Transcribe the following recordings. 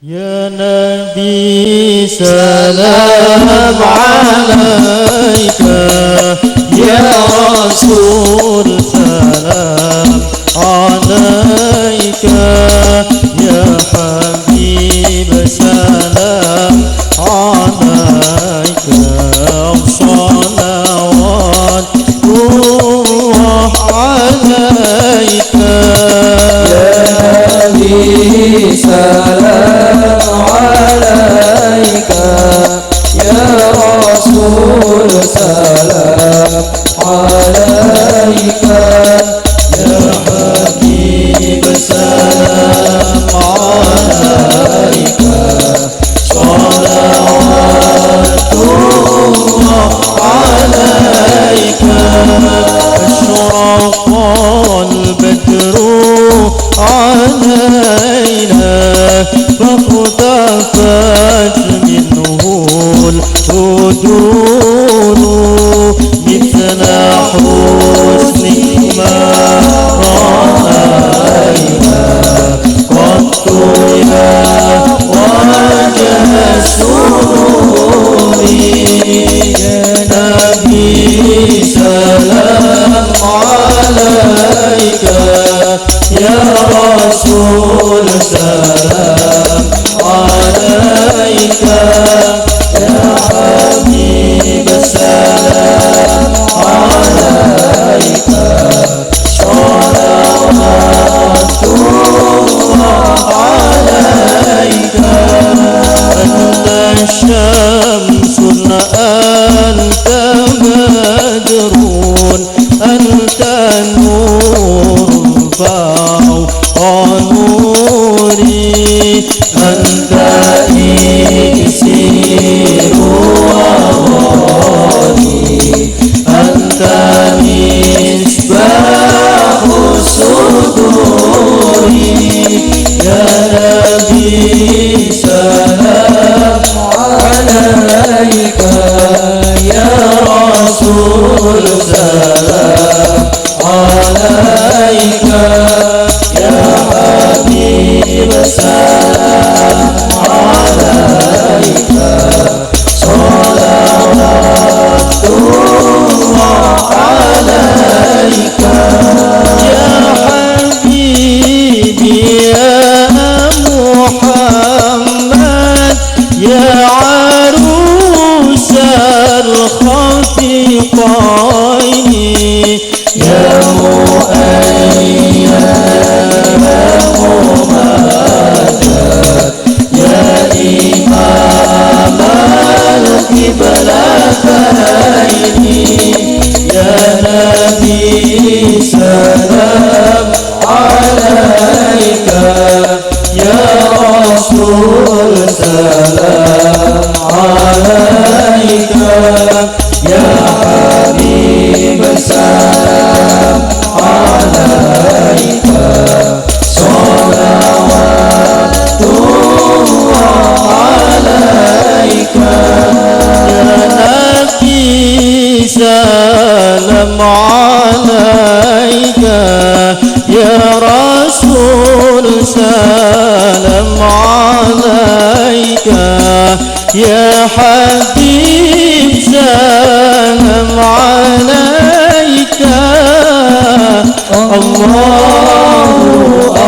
Ya Nabi salam alaika, Ya Rasul salam alaika, Ya Habib salam alaika, salawatullah alaika. Ya Nabi salam alaika, Ya Rasul salam alaika, Ya Habib salam alaika, salawatullah alaika. Asyraqal badru alaina, فاختفت منه الهجور مثل حسن ما رأينا قط يا وجه السرور. يا نبي سلام عليك، يا رسول سلام عليك، يا حبيب سلام عليك، صلوات الله عليك. أنت شمس أنت بدر أنت نور فوق نوري، أنت إكسير وغالي، أنت مصباح الصدور. يا نبي سلام عليك، يا رسول سلام عليك، يا حبيب سلام عليك، صلوات الله عليك. يا حبيبي يا محمد، يا عروس الخفيقين، يا مؤيد ممجد، يا إمام القبلتين. يا نبي سلام عليك، يا رسول سلام عليك، يا حبيب سلام عليك، صلوات الله عليك. يا نبي سلام عليك، يا رسول سلام عليك، يا حبيب سلام عليك. الله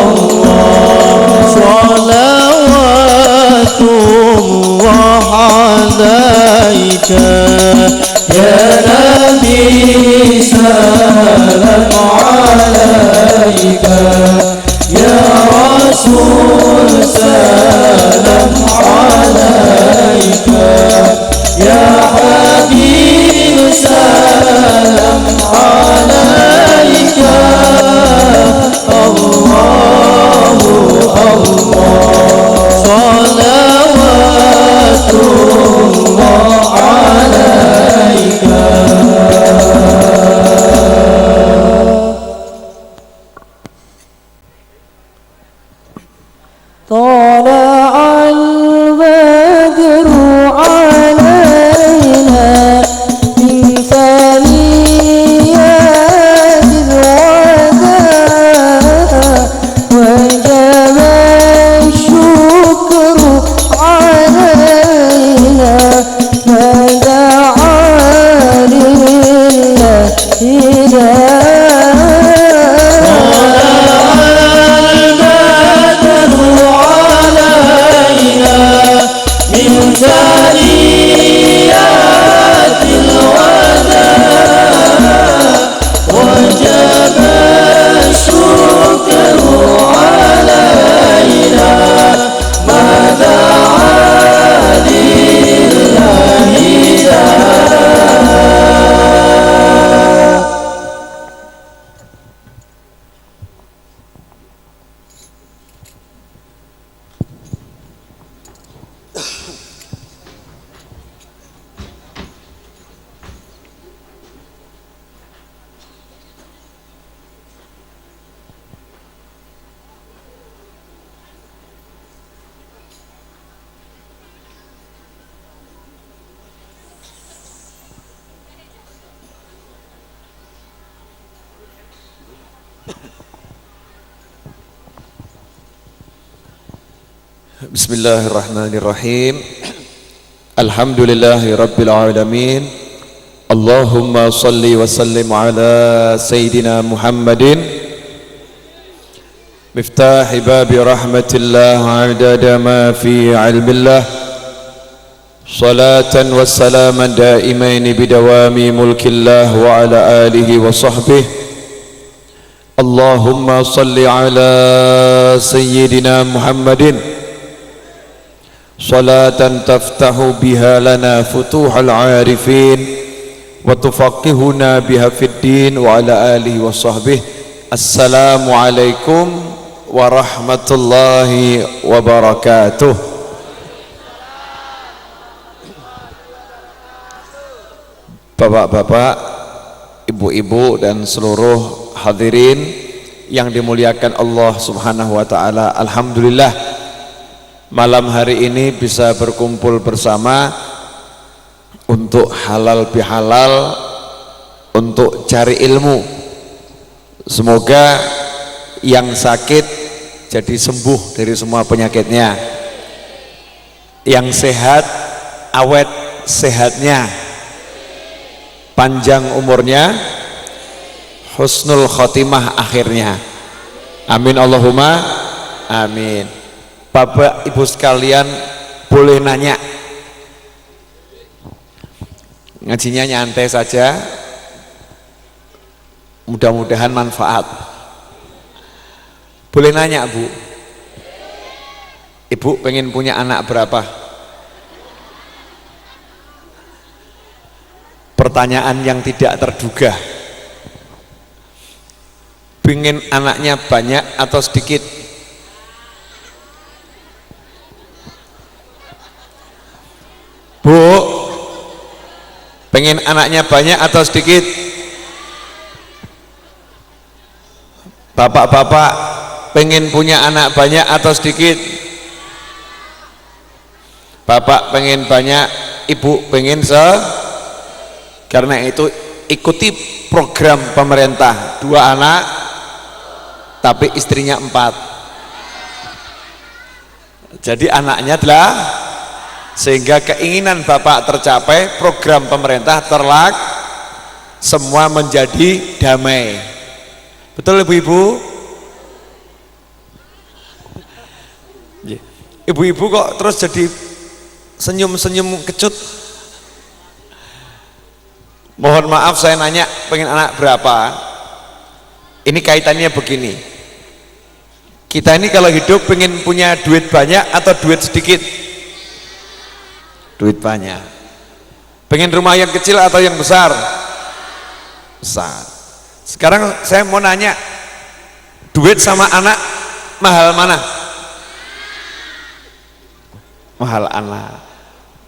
الله صلوات الله عليك. يا نبي سلام عليك، يا رسول سلام عليك، يا حبيب سلام عليك. الله الله صلوات الله عليك. Bismillahirrahmanirrahim. Alhamdulillahi rabbil alamin. Allahumma salli wa sallim ala Sayyidina Muhammadin miftahi babi rahmatillah adada ma fi ilmillah salatan wa salaman daimaini bidawami mulkillah wa ala alihi wa sahbihi. Allahumma salli ala Sayyidina Muhammadin salatan taftahu biha lana futuhal arifin wa tufaqihuna biha fid din wa ala alihi wa sahbihi. Assalamu alaikum warahmatullahi wabarakatuh. Bapak-bapak, ibu-ibu dan seluruh hadirin yang dimuliakan Allah Subhanahu wa taala, alhamdulillah malam hari ini bisa berkumpul bersama untuk halal bihalal, untuk cari ilmu. Semoga yang sakit jadi sembuh dari semua penyakitnya, yang sehat awet sehatnya, panjang umurnya, husnul khotimah akhirnya. Amin Allahumma amin. Bapak ibu sekalian boleh nanya, ngajinya nyantai saja, mudah-mudahan manfaat. Boleh nanya bu, ibu pengen punya anak berapa? Pertanyaan yang tidak terduga. Pengen anaknya banyak atau sedikit? Bu, pengen anaknya banyak atau sedikit? Bapak-bapak pengen punya anak banyak atau sedikit? Bapak pengen banyak, ibu pengen karena itu ikuti program pemerintah, 2 anak tapi istrinya 4, jadi anaknya adalah, sehingga keinginan bapak tercapai, program pemerintah semua menjadi damai. Betul ibu-ibu? Ibu-ibu kok terus jadi senyum-senyum kecut? Mohon maaf saya nanya, pengen anak berapa? Ini kaitannya begini, kita ini kalau hidup pengen punya duit banyak atau duit sedikit? Duit banyak. Pengen rumah yang kecil atau yang besar? Besar. Sekarang saya mau nanya, duit sama anak mahal mana? Mahal anak.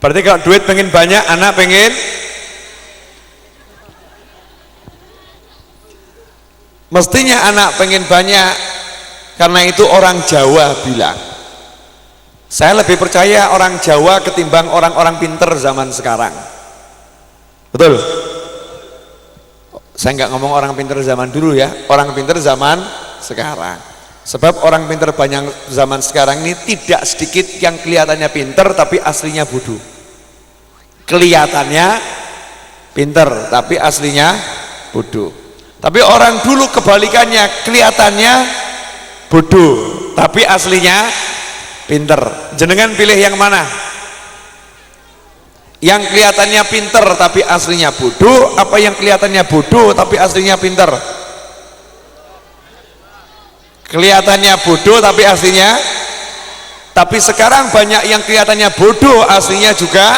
Berarti kalau duit pengen banyak, anak pengen? Mestinya anak pengen banyak, karena itu orang Jawa bilang. Saya lebih percaya orang Jawa ketimbang orang-orang pinter zaman sekarang. Betul? Saya nggak ngomong orang pinter zaman dulu ya, orang pinter zaman sekarang. Sebab orang pinter banyak zaman sekarang ini tidak sedikit yang kelihatannya pinter tapi aslinya bodoh. Kelihatannya pinter tapi aslinya bodoh. Tapi orang dulu kebalikannya, kelihatannya bodoh tapi aslinya pinter. Jenengan pilih yang mana? Yang kelihatannya pinter tapi aslinya bodoh, apa yang kelihatannya bodoh tapi aslinya pinter? Kelihatannya bodoh tapi aslinya. Tapi sekarang banyak yang kelihatannya bodoh aslinya juga.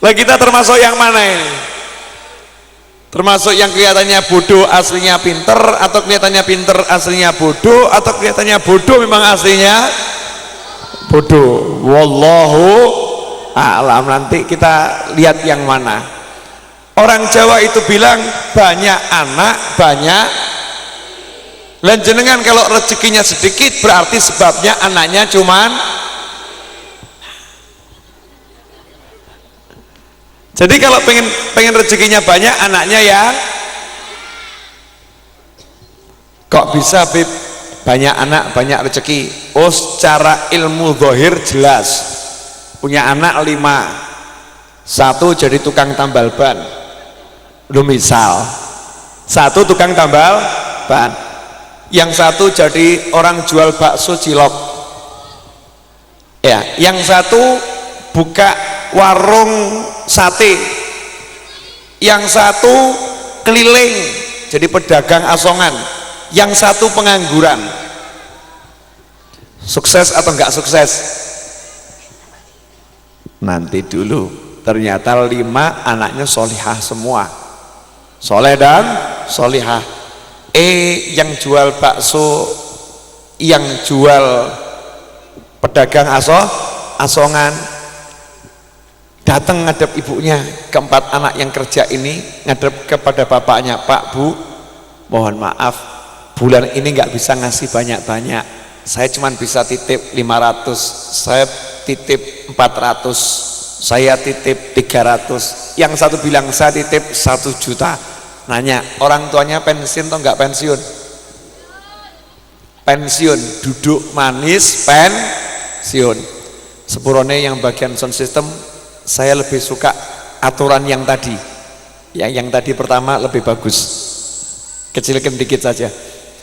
Lah kita termasuk yang mana ini? Termasuk yang kelihatannya bodoh aslinya pinter, atau kelihatannya pinter aslinya bodoh, atau kelihatannya bodoh memang aslinya bodoh? Wallahu a'lam. Nanti kita lihat yang mana. Orang Jawa itu bilang banyak anak banyak. Dan jenengan kalau rezekinya sedikit berarti sebabnya anaknya cuman. Jadi kalau pengen rezekinya banyak, anaknya yang kok bisa Bib banyak anak banyak rezeki. Oh, secara ilmu zahir jelas punya anak 5, 1 jadi tukang tambal ban. Lu misal 1 tukang tambal ban, yang 1 jadi orang jual bakso cilok ya, yang 1 buka warung sate, yang 1 keliling jadi pedagang asongan, yang 1 pengangguran. Sukses atau enggak sukses? Nanti dulu. Ternyata 5 anaknya solihah semua, soleh dan solihah. Yang jual bakso, yang jual pedagang asongan, datang ngadep ibunya. Keempat anak yang kerja ini ngadep kepada bapaknya, Pak, Bu, mohon maaf bulan ini nggak bisa ngasih banyak-banyak, saya cuma bisa titip 500, saya titip 400, saya titip 300. Yang 1 bilang saya titip 1 juta. Nanya orang tuanya pensiun atau enggak pensiun? Pensiun, duduk manis pensiun. Sepurone yang bagian sound system, saya lebih suka aturan yang tadi. Yang tadi pertama lebih bagus, kecilkan dikit saja,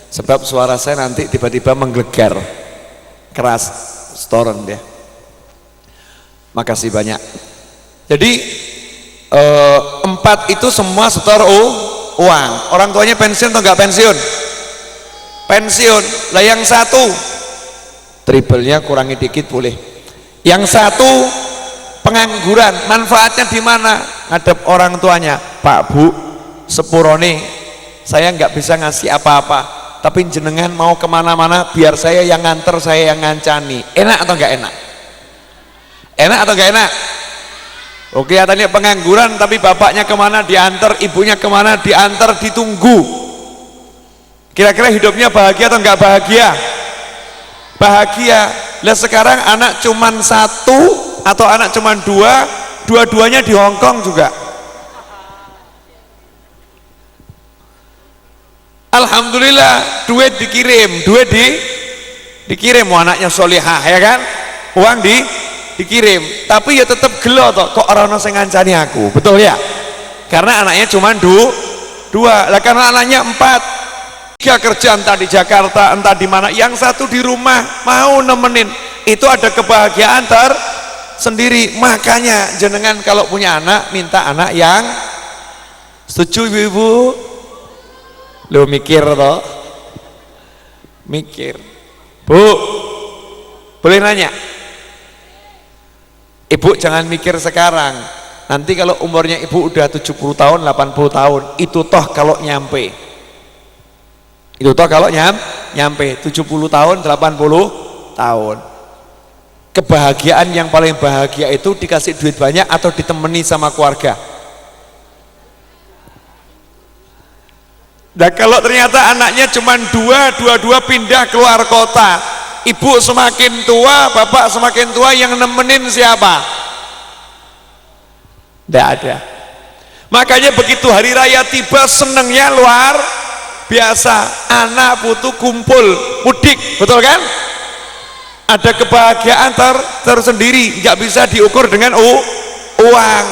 sebab suara saya nanti tiba-tiba menggelegar keras, storen dia. Makasih banyak. Jadi 4 itu semua setor uang. Orang tuanya pensiun atau enggak pensiun? Pensiun. Lah yang 1 triplenya kurangi dikit boleh. Yang 1 pengangguran. Manfaatnya di mana? Ngadep orang tuanya, Pak, Bu, sepurone saya nggak bisa ngasih apa-apa, tapi jenengan mau kemana-mana biar saya yang nganter, saya yang ngancani. Enak atau enggak enak? Enak atau enggak enak? Oke, katanya pengangguran tapi bapaknya kemana diantar, ibunya kemana diantar, ditunggu. Kira-kira hidupnya bahagia atau enggak bahagia? Bahagia. Lah sekarang anak cuman 1 atau anak cuman 2, dua-duanya di Hongkong juga. Alhamdulillah duit dikirim, dikirim. Anaknya solihah ya kan, uang dikirim, tapi ya tetap gelo toh, kok orang sing ngancani aku, betul ya? Karena anaknya cuma 2. Lah karena anaknya 4, 3 kerja entah di Jakarta entah di mana, yang 1 di rumah mau nemenin, itu ada kebahagiaan tersendiri. Makanya jenengan kalau punya anak minta anak yang, setuju ibu-ibu? Lo mikir toh, mikir. Bu, boleh nanya? Ibu jangan mikir sekarang, nanti kalau umurnya ibu udah 70 tahun 80 tahun, itu toh kalau nyampe, itu toh kalau nyampe 70 tahun 80 tahun. Kebahagiaan yang paling bahagia itu dikasih duit banyak atau ditemani sama keluarga. Nah kalau ternyata anaknya cuma 2, dua-dua pindah keluar kota, ibu semakin tua, bapak semakin tua, yang nemenin siapa? Tidak ada. Makanya begitu hari raya tiba senengnya luar biasa. Anak putu kumpul mudik, betul kan? Ada kebahagiaan tersendiri, nggak bisa diukur dengan uang.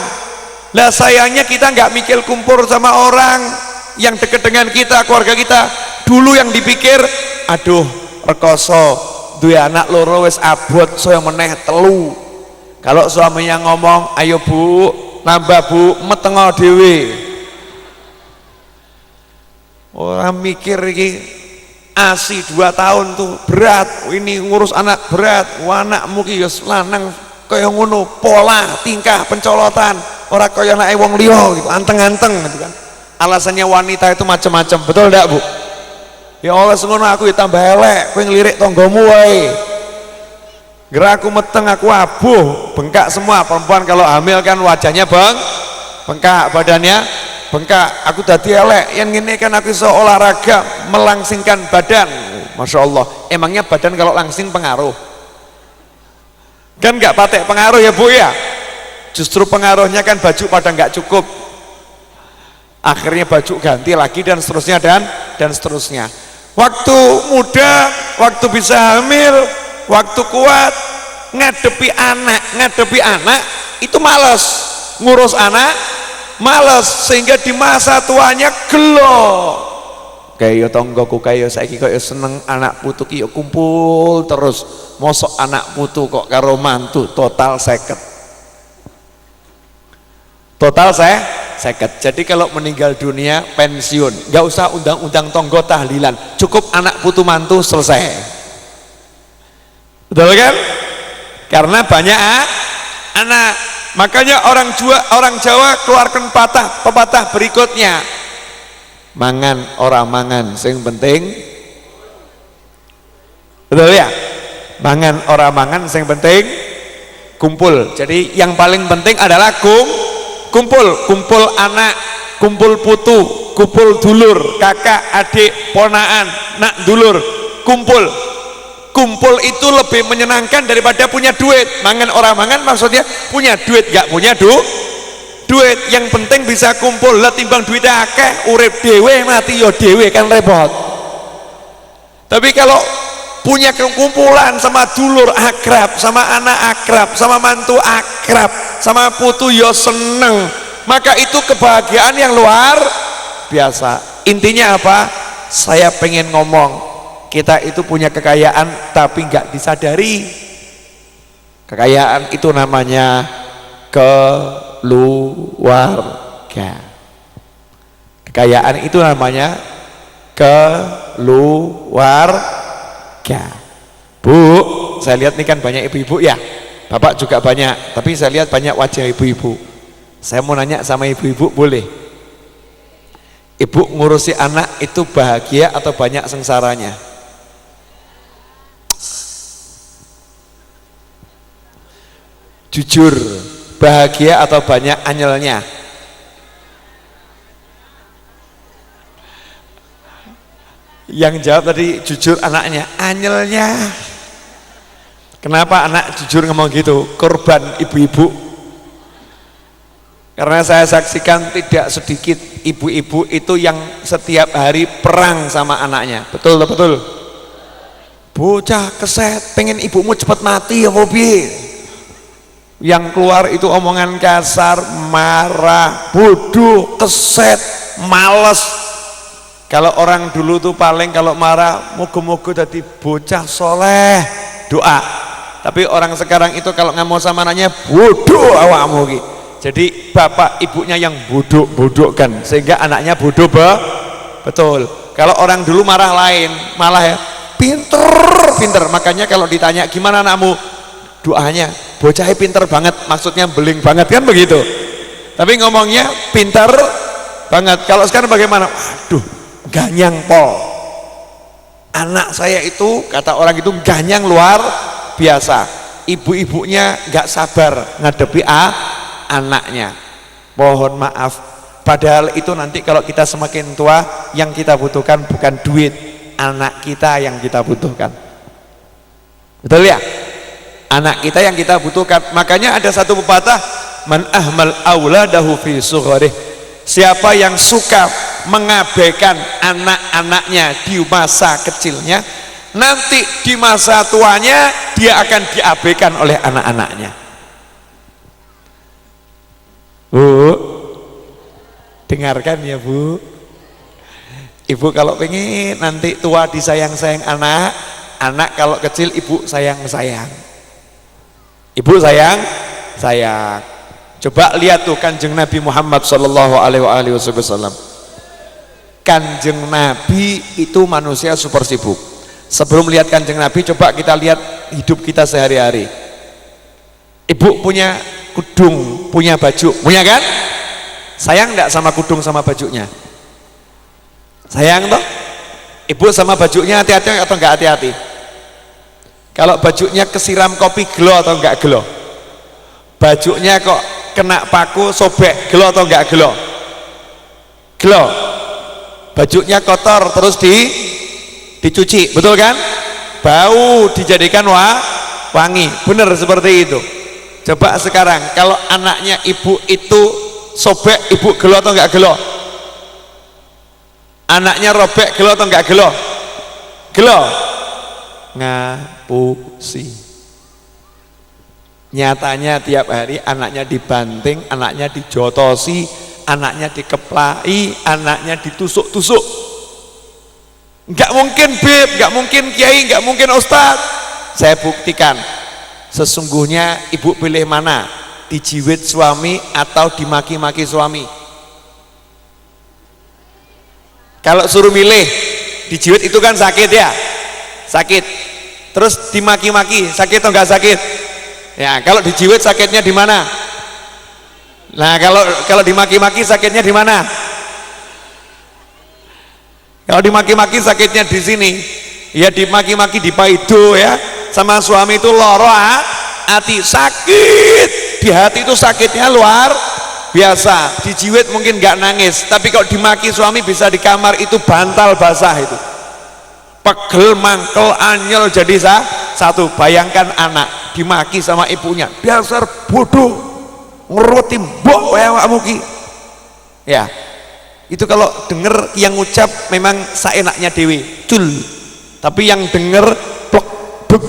Lah sayangnya kita nggak mikir kumpul sama orang yang dekat dengan kita, keluarga kita. Dulu yang dipikir, aduh rekoso duwe anak loro wis abot, saya meneh 3. Kalau suaminya ngomong, ayo Bu, nambah Bu, metengo dhewe. Orang mikir iki asi 2 tahun tuh berat, ini ngurus anak berat. Anakmu ki ya lanang kaya ngono, pola tingkah pencolotan ora kaya anake wong liya gitu, anteng-anteng gitu kan. Alasannya wanita itu macam-macam, betul enggak Bu? Ya Allah sengono aku ditambah elek, kowe ngelirik tanggamu wae. Gerak aku meteng, aku abuh, bengkak semua. Perempuan kalau hamil kan wajahnya bengkak, badannya bengkak. Aku dadi elek, yang ngene kan aku iso olahraga melangsingkan badan. Masya Allah, emangnya badan kalau langsing pengaruh? Kan nggak patek pengaruh ya Bu ya? Justru pengaruhnya kan baju pada nggak cukup, akhirnya baju ganti lagi dan seterusnya dan seterusnya. waktu muda, waktu bisa hamil, waktu kuat, ngadepi anak itu males, ngurus anak males, sehingga di masa tuanya gelo. Kaya tonggoku kaya saiki kaya seneng anak putu ki kumpul terus, mosok anak putu kok karo mantu total 50. Total saya 50. Jadi kalau meninggal dunia pensiun, nggak usah undang-undang tonggo tahlilan, cukup anak putu mantu selesai. Betul kan? Karena banyak anak. Makanya orang Jawa keluarkan pepatah berikutnya, mangan ora mangan sing penting, betul ya, mangan ora mangan sing penting kumpul. Jadi yang paling penting adalah kumpul anak, kumpul putu, kumpul dulur, kakak, adik, ponaan, nak dulur, kumpul itu lebih menyenangkan daripada punya duit. Mangan orang mangan maksudnya punya duit, gak punya duit, yang penting bisa kumpul. Lah timbang duitnya akeh, urip dewe mati yo dewe, kan repot. Tapi kalau punya kumpulan sama dulur akrab, sama anak akrab, sama mantu akrab, sama putu yo seneng, maka itu kebahagiaan yang luar biasa. Intinya apa? Saya pengen ngomong, kita itu punya kekayaan tapi nggak disadari. Kekayaan itu namanya keluarga. Kekayaan itu namanya keluarga. Bu, saya lihat nih kan banyak ibu-ibu ya, bapak juga banyak, tapi saya lihat banyak wajah ibu-ibu. Saya mau nanya sama ibu-ibu, boleh? Ibu ngurusi anak itu bahagia atau banyak sengsaranya? Jujur, bahagia atau banyak anyelnya? Yang jawab tadi jujur anaknya, anyelnya. Kenapa anak jujur ngomong gitu? Korban ibu-ibu. Karena saya saksikan tidak sedikit ibu-ibu itu yang setiap hari perang sama anaknya. Betul. Bocah keset, pengen ibumu cepat mati ya hobi. Yang keluar itu omongan kasar, marah, bodoh, keset, males. Kalau orang dulu tuh paling kalau marah, moga-moga jadi bocah soleh, doa. Tapi orang sekarang itu kalau ngomong sama anaknya, bodoh awakmu ki. Jadi bapak ibunya yang bodoh-bodohkan, sehingga anaknya bodoh betul. Kalau orang dulu marah lain, malah ya pinter. Makanya kalau ditanya gimana anakmu, doanya bocahnya pinter banget, maksudnya beling banget, kan begitu. Tapi ngomongnya pinter banget. Kalau sekarang bagaimana? Waduh, ganyang pol. Anak saya itu, kata orang itu ganyang luar biasa. Ibu-ibunya gak sabar ngadepi anaknya. Mohon maaf, padahal itu nanti kalau kita semakin tua, yang kita butuhkan bukan duit, anak kita yang kita butuhkan. Betul ya? Anak kita yang kita butuhkan. Makanya ada satu pepatah, man ahmal auladahu fi sugharih, siapa yang suka mengabaikan anak-anaknya di masa kecilnya, nanti di masa tuanya dia akan diabaikan oleh anak-anaknya. Bu, dengarkan ya Bu. Ibu kalau pengen nanti tua disayang-sayang anak kalau kecil ibu sayang-sayang. Ibu sayang. Coba lihat tuh Kanjeng Nabi Muhammad sallallahu alaihi wasallam. Kanjeng Nabi itu manusia super sibuk. Sebelum lihat Kanjeng Nabi, coba kita lihat hidup kita sehari-hari. Ibu punya kudung, punya baju, punya kan? Sayang enggak sama kudung sama bajunya? Sayang toh? Ibu sama bajunya hati-hati atau enggak hati-hati? Kalau bajunya kesiram kopi, gelo atau enggak gelo? Bajunya kok kena paku, sobek, gelo atau enggak gelo? Gelo. Bajunya kotor terus dicuci, betul kan? Bau, dijadikan wangi, benar seperti itu. Coba sekarang kalau anaknya ibu itu sobek, ibu gelo atau enggak gelo? Anaknya robek, gelo atau enggak gelo? gelo ngapusi. Nyatanya tiap hari anaknya dibanting, anaknya dijotosi, anaknya dikeplai, anaknya ditusuk-tusuk. Enggak mungkin beb, enggak mungkin kiai, enggak mungkin ustaz. Saya buktikan, sesungguhnya ibu pilih mana, dijiwit suami atau dimaki-maki suami? Kalau suruh milih, dijiwit itu kan sakit ya, sakit. Terus dimaki-maki sakit atau enggak sakit? Ya, kalau dijiwit sakitnya di mana? Nah, kalau dimaki-maki sakitnya di mana? Kalau dimaki-maki sakitnya di sini. Ya dimaki-maki di paido ya. Sama suami itu loro hati, sakit. Di hati itu sakitnya luar biasa. Dijiwit mungkin nggak nangis, tapi kalau dimaki suami bisa di kamar itu bantal basah itu. Pegel, mangkel, anyel jadi satu. Bayangkan anak dimaki sama ibunya, dasar bodoh, ngeruti mbok wae awakmu ki. Ya, itu kalau denger yang ngucap memang saenaknya dewi cul, tapi yang denger plek bek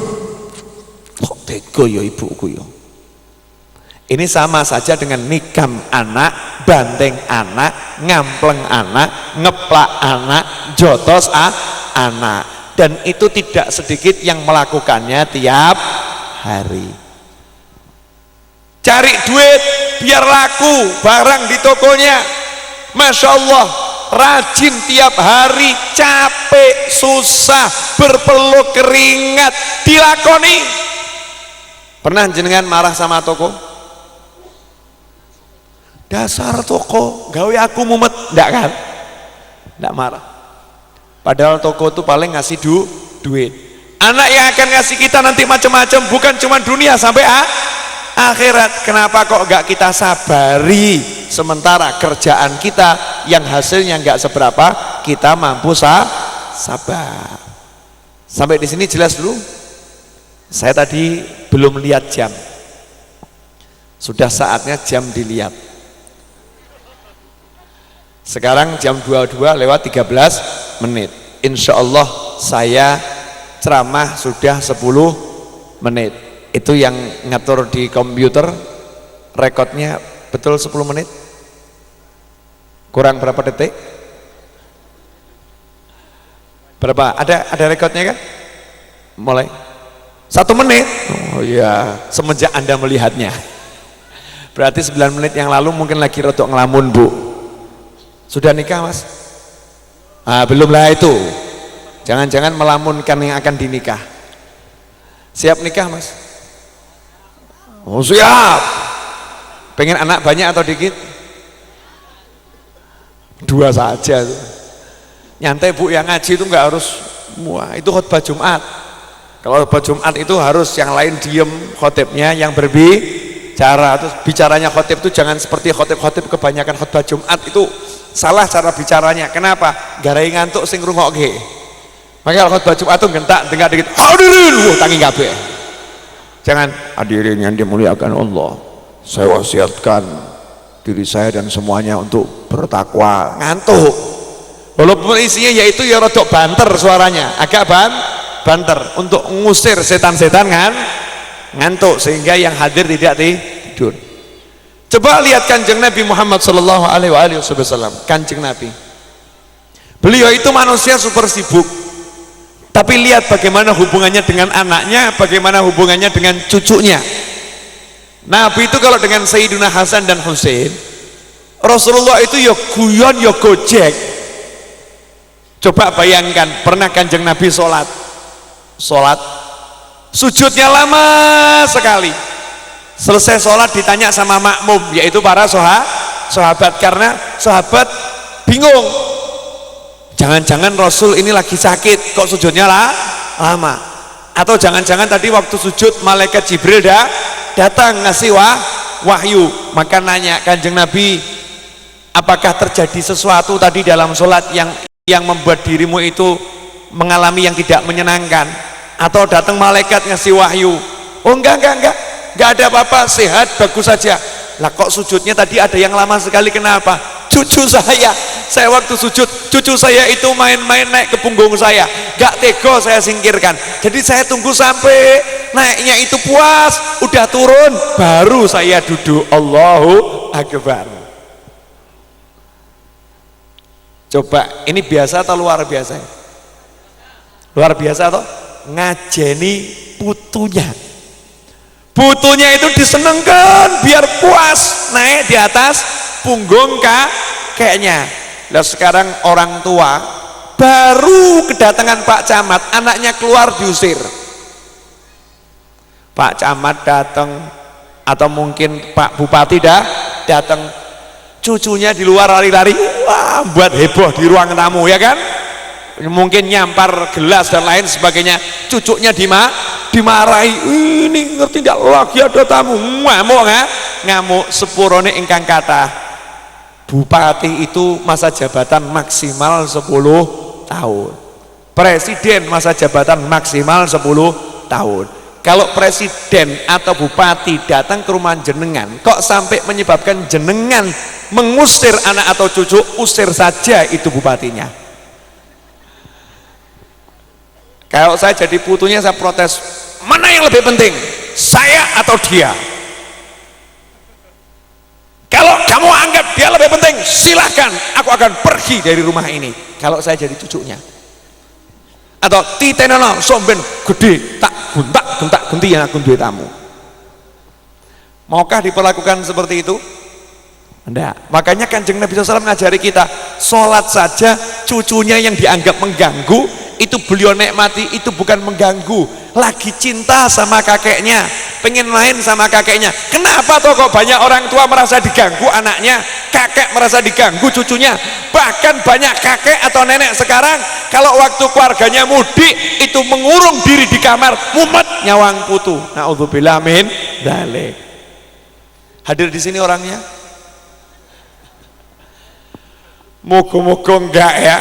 kok tega ya ibuku ya. Ini sama saja dengan nikam anak, banteng anak, ngampleng anak, ngeplak anak, jotos anak. Dan itu tidak sedikit yang melakukannya tiap hari. Cari duit biar laku barang di tokonya. Masya Allah, rajin tiap hari, capek, susah, berpeluh keringat, dilakoni. Pernah jenengan marah sama toko? Dasar toko, gawe aku mumet, enggak kan? Enggak marah. Padahal toko itu paling ngasih duit. Anak yang akan ngasih kita nanti macam-macam, bukan cuma dunia sampai akhirat. Kenapa kok enggak kita sabari? Sementara kerjaan kita yang hasilnya enggak seberapa, kita mampu sabar. Sampai di sini jelas dulu. Saya tadi belum lihat jam. Sudah saatnya jam dilihat. Sekarang jam 22:13. Insya Allah saya ceramah sudah 10 menit. Itu yang ngatur di komputer rekodnya betul 10 menit? Kurang berapa detik? Berapa? Ada rekodnya kan? Mulai 1 menit. Oh iya, semenjak Anda melihatnya. Berarti 9 menit yang lalu mungkin lagi rotok ngelamun Bu. Sudah nikah Mas? Belum lah itu. Jangan-jangan melamunkan yang akan dinikah. Siap nikah Mas? Oh siap. Pengen anak banyak atau dikit? 2 saja. Nyantai Bu, yang ngaji itu nggak harus wah, itu khutbah Jumat. Kalau khutbah Jumat itu harus yang lain diem, khotibnya yang berbicara. Terus bicaranya khotib itu jangan seperti khotib-khotib kebanyakan khutbah Jumat itu salah cara bicaranya. Kenapa? Garai ngantuk sing ngrungokke. Makanya kalau khutbah Jumat itu gentak dengar dikit hadirin, tangi kabeh. Jangan hadirin yang dimuliakan Allah. Saya wasiatkan diri saya dan semuanya untuk bertakwa. Ngantuk. Walaupun isinya yaitu ya rodok banter suaranya, agak banter untuk ngusir setan-setan ngantuk sehingga yang hadir tidak tidur. Coba lihat Kanjeng Nabi Muhammad sallallahu alaihi wasallam. Kanjeng Nabi, beliau itu manusia super sibuk, tapi lihat bagaimana hubungannya dengan anaknya, bagaimana hubungannya dengan cucunya. Nabi itu kalau dengan Sayyidina Hasan dan Husain, Rasulullah itu ya guyon ya gojek. Coba bayangkan, pernah Kanjeng Nabi sholat sujudnya lama sekali. Selesai sholat ditanya sama makmum, yaitu para sahabat, karena sahabat bingung, jangan-jangan Rasul ini lagi sakit kok sujudnya lama, atau jangan-jangan tadi waktu sujud malaikat Jibril datang ngasih wahyu. Maka nanya Kanjeng Nabi, apakah terjadi sesuatu tadi dalam sholat yang membuat dirimu itu mengalami yang tidak menyenangkan, atau datang malaikat ngasih wahyu? Oh enggak ada apa-apa, sehat, bagus saja. Lah kok sujudnya tadi ada yang lama sekali, kenapa? cucu saya waktu sujud, cucu saya itu main-main naik ke punggung saya, gak tega saya singkirkan. Jadi saya tunggu sampai naiknya itu puas, udah turun, baru saya duduk. Allahu Akbar. Coba, ini biasa atau luar biasa? Luar biasa atau? Ngajeni putunya. Putunya itu disenengkan biar puas naik di atas punggung kakeknya. Nah sekarang orang tua baru kedatangan Pak Camat, anaknya keluar diusir. Pak Camat datang atau mungkin Pak Bupati datang, cucunya di luar lari-lari, wah buat heboh di ruang tamu ya kan, mungkin nyampar gelas dan lain sebagainya, cucunya dimarahi, ini ngerti tidak lagi ada tamu, ngamuk sepurone ingkang kata bupati itu masa jabatan maksimal 10 tahun, presiden masa jabatan maksimal 10 tahun. Kalau presiden atau bupati datang ke rumah jenengan kok sampai menyebabkan jenengan mengusir anak atau cucu, usir saja itu bupatinya. Kalau saya jadi putunya saya protes, mana yang lebih penting, saya atau dia? Kalau kamu anggap dia lebih penting, silahkan, aku akan pergi dari rumah ini. Kalau saya jadi cucunya. Atau titenono somben gede tak guntak gunti yang aku duwe tamu. Maukah diperlakukan seperti itu? Enggak. Makanya Kanjeng Nabi SAW ngajari kita, sholat saja cucunya yang dianggap mengganggu, itu beliau nikmati, itu bukan mengganggu, lagi cinta sama kakeknya, pengen main sama kakeknya. Kenapa toh kok banyak orang tua merasa diganggu anaknya, kakek merasa diganggu cucunya? Bahkan banyak kakek atau nenek sekarang kalau waktu keluarganya mudik itu mengurung diri di kamar, mumet nyawang putu. Naudzubillah min dzalik. Hadir di sini orangnya? Moga-moga enggak ya.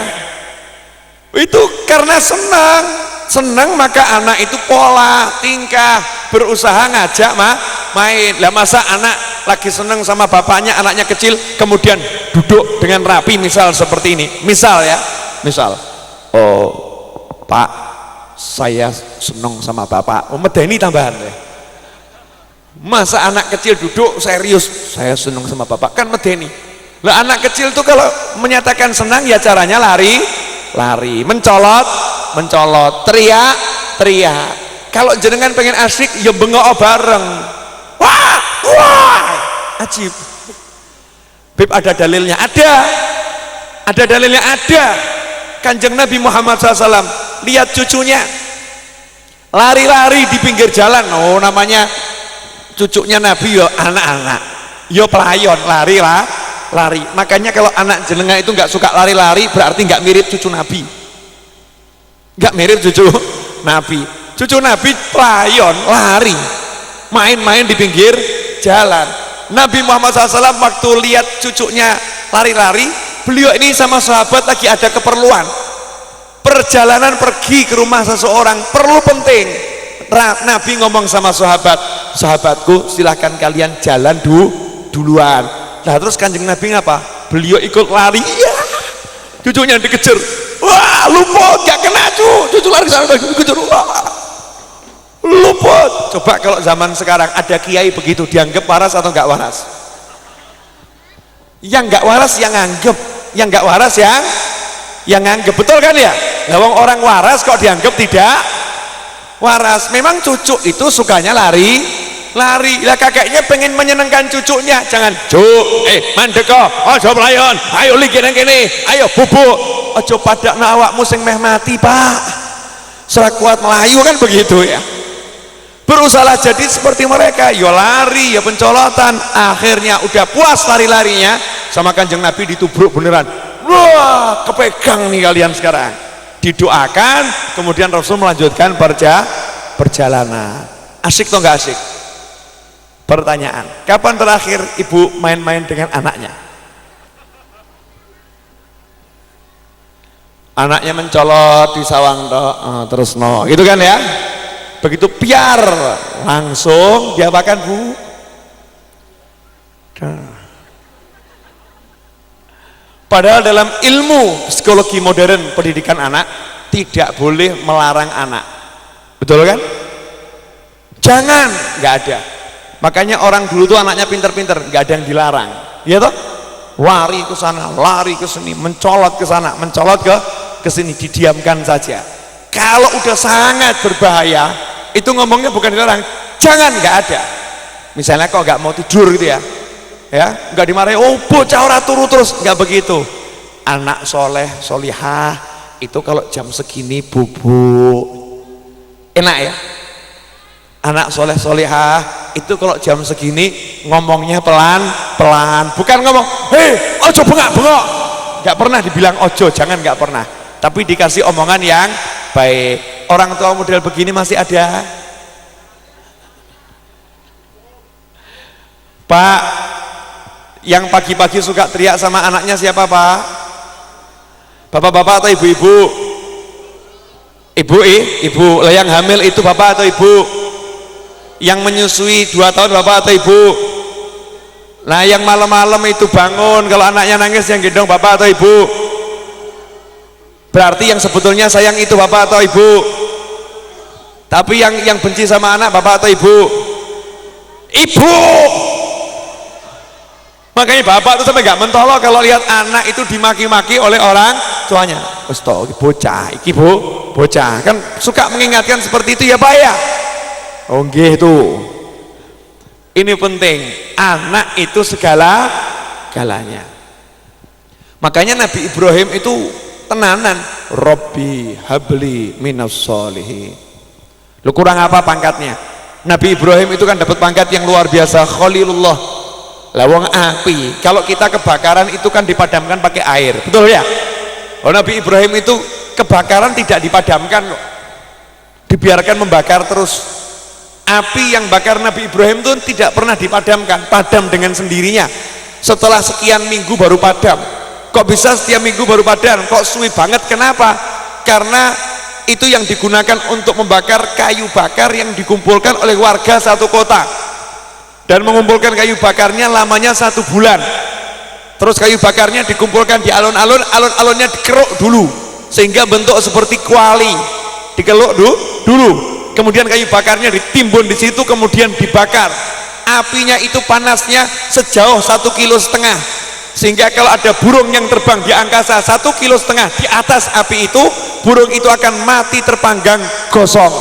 Itu karena senang maka anak itu pola tingkah berusaha ngajak main. Lah masa anak lagi senang sama bapaknya, anaknya kecil kemudian duduk dengan rapi, misal seperti ini, misal oh Pak saya senang sama bapak, medeni tambahan ya. Masa anak kecil duduk serius, saya senang sama bapak, kan medeni. Lah anak kecil tuh kalau menyatakan senang ya caranya lari, mencolot, teriak. Kalau jenengan pengen asyik ya bengok bareng, wah ajib. Beb, ada dalilnya? Ada dalilnya, ada. Kanjeng Nabi Muhammad SAW lihat cucunya lari-lari di pinggir jalan, oh namanya cucunya Nabi yo anak-anak yo pelayon, lari. Makanya kalau anak jenengan itu nggak suka lari-lari berarti nggak mirip cucu Nabi, nggak mirip cucu Nabi. Cucu Nabi pelayon, lari, main-main di pinggir jalan. Nabi Muhammad SAW waktu lihat cucunya lari-lari, beliau ini sama sahabat lagi ada keperluan, perjalanan pergi ke rumah seseorang, perlu penting. Nabi ngomong sama sahabatku silahkan kalian jalan duluan. Nah terus Kanjeng Nabi ngapa? Beliau ikut lari, ya. Cucunya dikejar, wah luput, gak kena cucu lari sana dikejar, wah luput. Coba kalau zaman sekarang ada kiai begitu, dianggap waras atau enggak waras? Yang enggak waras yang anggap, yang enggak waras yang anggap, betul kan ya? Nah, orang waras kok dianggap tidak waras. Memang cucu itu sukanya lari. Lah kakeknya pengen menyenangkan cucunya, jangan mandeko, ojo pelayon, ayo ligiran kene, ayo bubuk, ojo pada awakmu sing meh mati Pak, serak kuat Melayu kan begitu ya. Berusaha jadi seperti mereka, yo lari, ya pencolotan, akhirnya udah puas lari-larinya sama Kanjeng Nabi ditubruk beneran. Wah, kepegang nih kalian sekarang. Didoakan, kemudian Rasul melanjutkan perjalanan. Asik atau enggak asik? Pertanyaan, kapan terakhir ibu main-main dengan anaknya? Anaknya mencolot di sawang terus gitu kan ya? Begitu piar langsung diapakan Bu? Padahal dalam ilmu psikologi modern pendidikan anak tidak boleh melarang anak, betul kan? Jangan, nggak ada. Makanya orang dulu tuh anaknya pinter-pinter, nggak ada yang dilarang, ya toh? Lari ke sana, lari ke sini, mencolot ke sana, mencolot ke sini, didiamkan saja. Kalau udah sangat berbahaya, itu ngomongnya bukan dilarang, jangan, nggak ada. Misalnya kok nggak mau tidur gitu ya, nggak dimarahi, oh bocah ora turu terus, nggak begitu. Anak soleh solihah itu kalau jam segini bubuk, enak ya. Anak soleh solihah itu kalau jam segini ngomongnya pelan pelan, bukan ngomong hei ojo bengak bengok, nggak pernah dibilang ojo, jangan, nggak pernah, tapi dikasih omongan yang baik. Orang tua model begini masih ada, Pak? Yang pagi-pagi suka teriak sama anaknya siapa, Pak? Bapak-bapak atau ibu-ibu? Ibu lah. Yang hamil itu bapak atau ibu? Yang menyusui 2 tahun bapak atau ibu? Nah, yang malam-malam itu bangun kalau anaknya nangis yang gendong bapak atau ibu? Berarti yang sebetulnya sayang itu bapak atau ibu? Tapi yang benci sama anak bapak atau ibu? Ibu. Makanya bapak itu sampai nggak mentolo kalau lihat anak itu dimaki-maki oleh orang tuanya. Ustaz, bocah, iki bocah, kan suka mengingatkan seperti itu ya Pak ya. Oh nggih itu. Ini penting, anak itu segala-galanya. Makanya Nabi Ibrahim itu tenanan, Robbi habli minas solihin. Lu kurang apa pangkatnya? Nabi Ibrahim itu kan dapat pangkat yang luar biasa, Khalilullah. Lawang api, kalau kita kebakaran itu kan dipadamkan pakai air, betul ya? Oh, Nabi Ibrahim itu kebakaran tidak dipadamkan kok, dibiarkan membakar terus. Api yang bakar Nabi Ibrahim itu tidak pernah dipadamkan, padam dengan sendirinya. Setelah sekian minggu baru padam. Kok bisa setiap minggu baru padam? Kok suwi banget? Kenapa? Karena itu yang digunakan untuk membakar kayu bakar yang dikumpulkan oleh warga satu kota. Dan mengumpulkan kayu bakarnya lamanya 1 bulan. Terus kayu bakarnya dikumpulkan di alun-alun, alun-alunnya dikeruk dulu sehingga bentuk seperti kuali, dikeluk dulu. Kemudian kayu bakarnya ditimbun di situ, kemudian dibakar. Apinya itu panasnya sejauh 1,5 kilo, sehingga kalau ada burung yang terbang di angkasa 1,5 kilo di atas api itu, burung itu akan mati terpanggang gosong.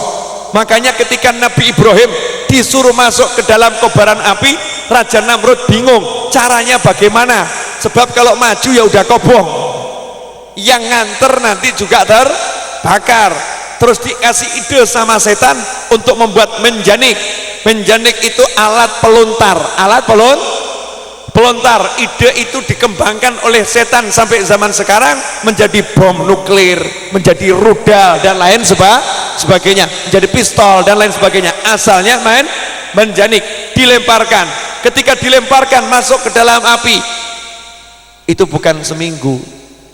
Makanya ketika Nabi Ibrahim disuruh masuk ke dalam kobaran api, Raja Namrud bingung caranya bagaimana, sebab kalau maju ya udah kobong, yang nganter nanti juga terbakar. Terus dikasih ide sama setan untuk membuat menjanik. Menjanik itu alat pelontar, pelontar. Ide itu dikembangkan oleh setan sampai zaman sekarang menjadi bom nuklir, menjadi rudal dan lain sebagainya, menjadi pistol dan lain sebagainya. Asalnya menjanik, dilemparkan. Ketika dilemparkan masuk ke dalam api, itu bukan seminggu,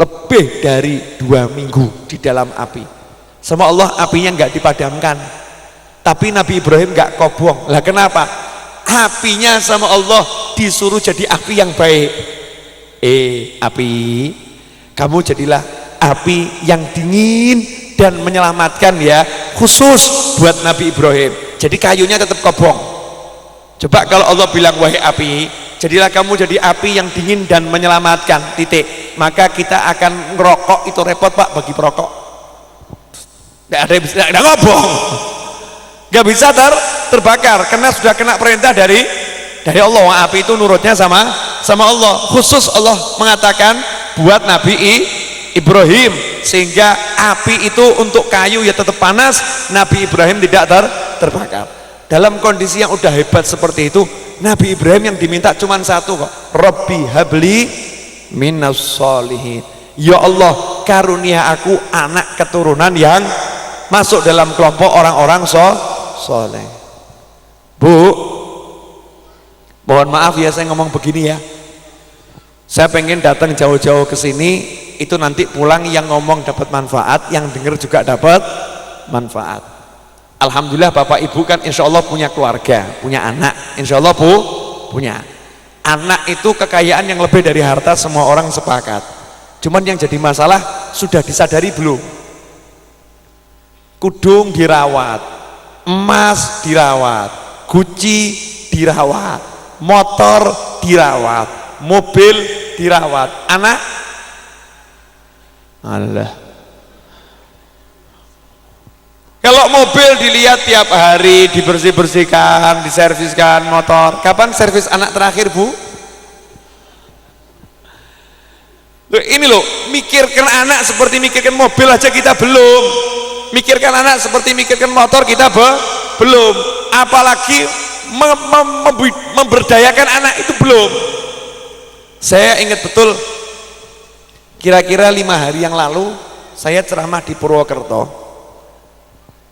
lebih dari 2 minggu di dalam api. Sama Allah apinya nggak dipadamkan, tapi Nabi Ibrahim nggak kobong. Lah kenapa? Apinya sama Allah disuruh jadi api yang baik. Api, kamu jadilah api yang dingin dan menyelamatkan ya, khusus buat Nabi Ibrahim. Jadi kayunya tetap kobong. Coba kalau Allah bilang wahai api, jadilah kamu jadi api yang dingin dan menyelamatkan, titik. Maka kita akan ngerokok, itu repot Pak bagi perokok. Nggak ada yang bisa, nggak ngobong, nggak bisa terbakar karena sudah kena perintah dari Allah. Api itu nurutnya sama Allah. Khusus Allah mengatakan buat Nabi Ibrahim, sehingga api itu untuk kayu ya tetap panas, Nabi Ibrahim tidak terbakar. Dalam kondisi yang udah hebat seperti itu, Nabi Ibrahim yang diminta cuma satu kok, Robbi habli minas solihin. Ya Allah, karunia aku anak keturunan yang masuk dalam kelompok orang-orang soleh. Bu, mohon maaf ya saya ngomong begini ya, saya pengen datang jauh-jauh ke sini, itu nanti pulang yang ngomong dapat manfaat, yang dengar juga dapat manfaat. Alhamdulillah Bapak Ibu kan insya Allah punya keluarga, punya anak, insya Allah punya anak. Itu kekayaan yang lebih dari harta, semua orang sepakat. Cuman yang jadi masalah, sudah disadari belum? Kudung dirawat, emas dirawat, Gucci dirawat, motor dirawat, mobil dirawat, anak Allah. Kalau mobil dilihat tiap hari, dibersih-bersihkan, diserviskan motor. Kapan servis anak terakhir, Bu? Loh, ini loh, mikirkan anak seperti mikirkan mobil aja kita belum. Mikirkan anak seperti mikirkan motor kita belum. Apalagi memberdayakan anak itu belum. Saya ingat betul, kira-kira 5 hari yang lalu saya ceramah di Purwokerto.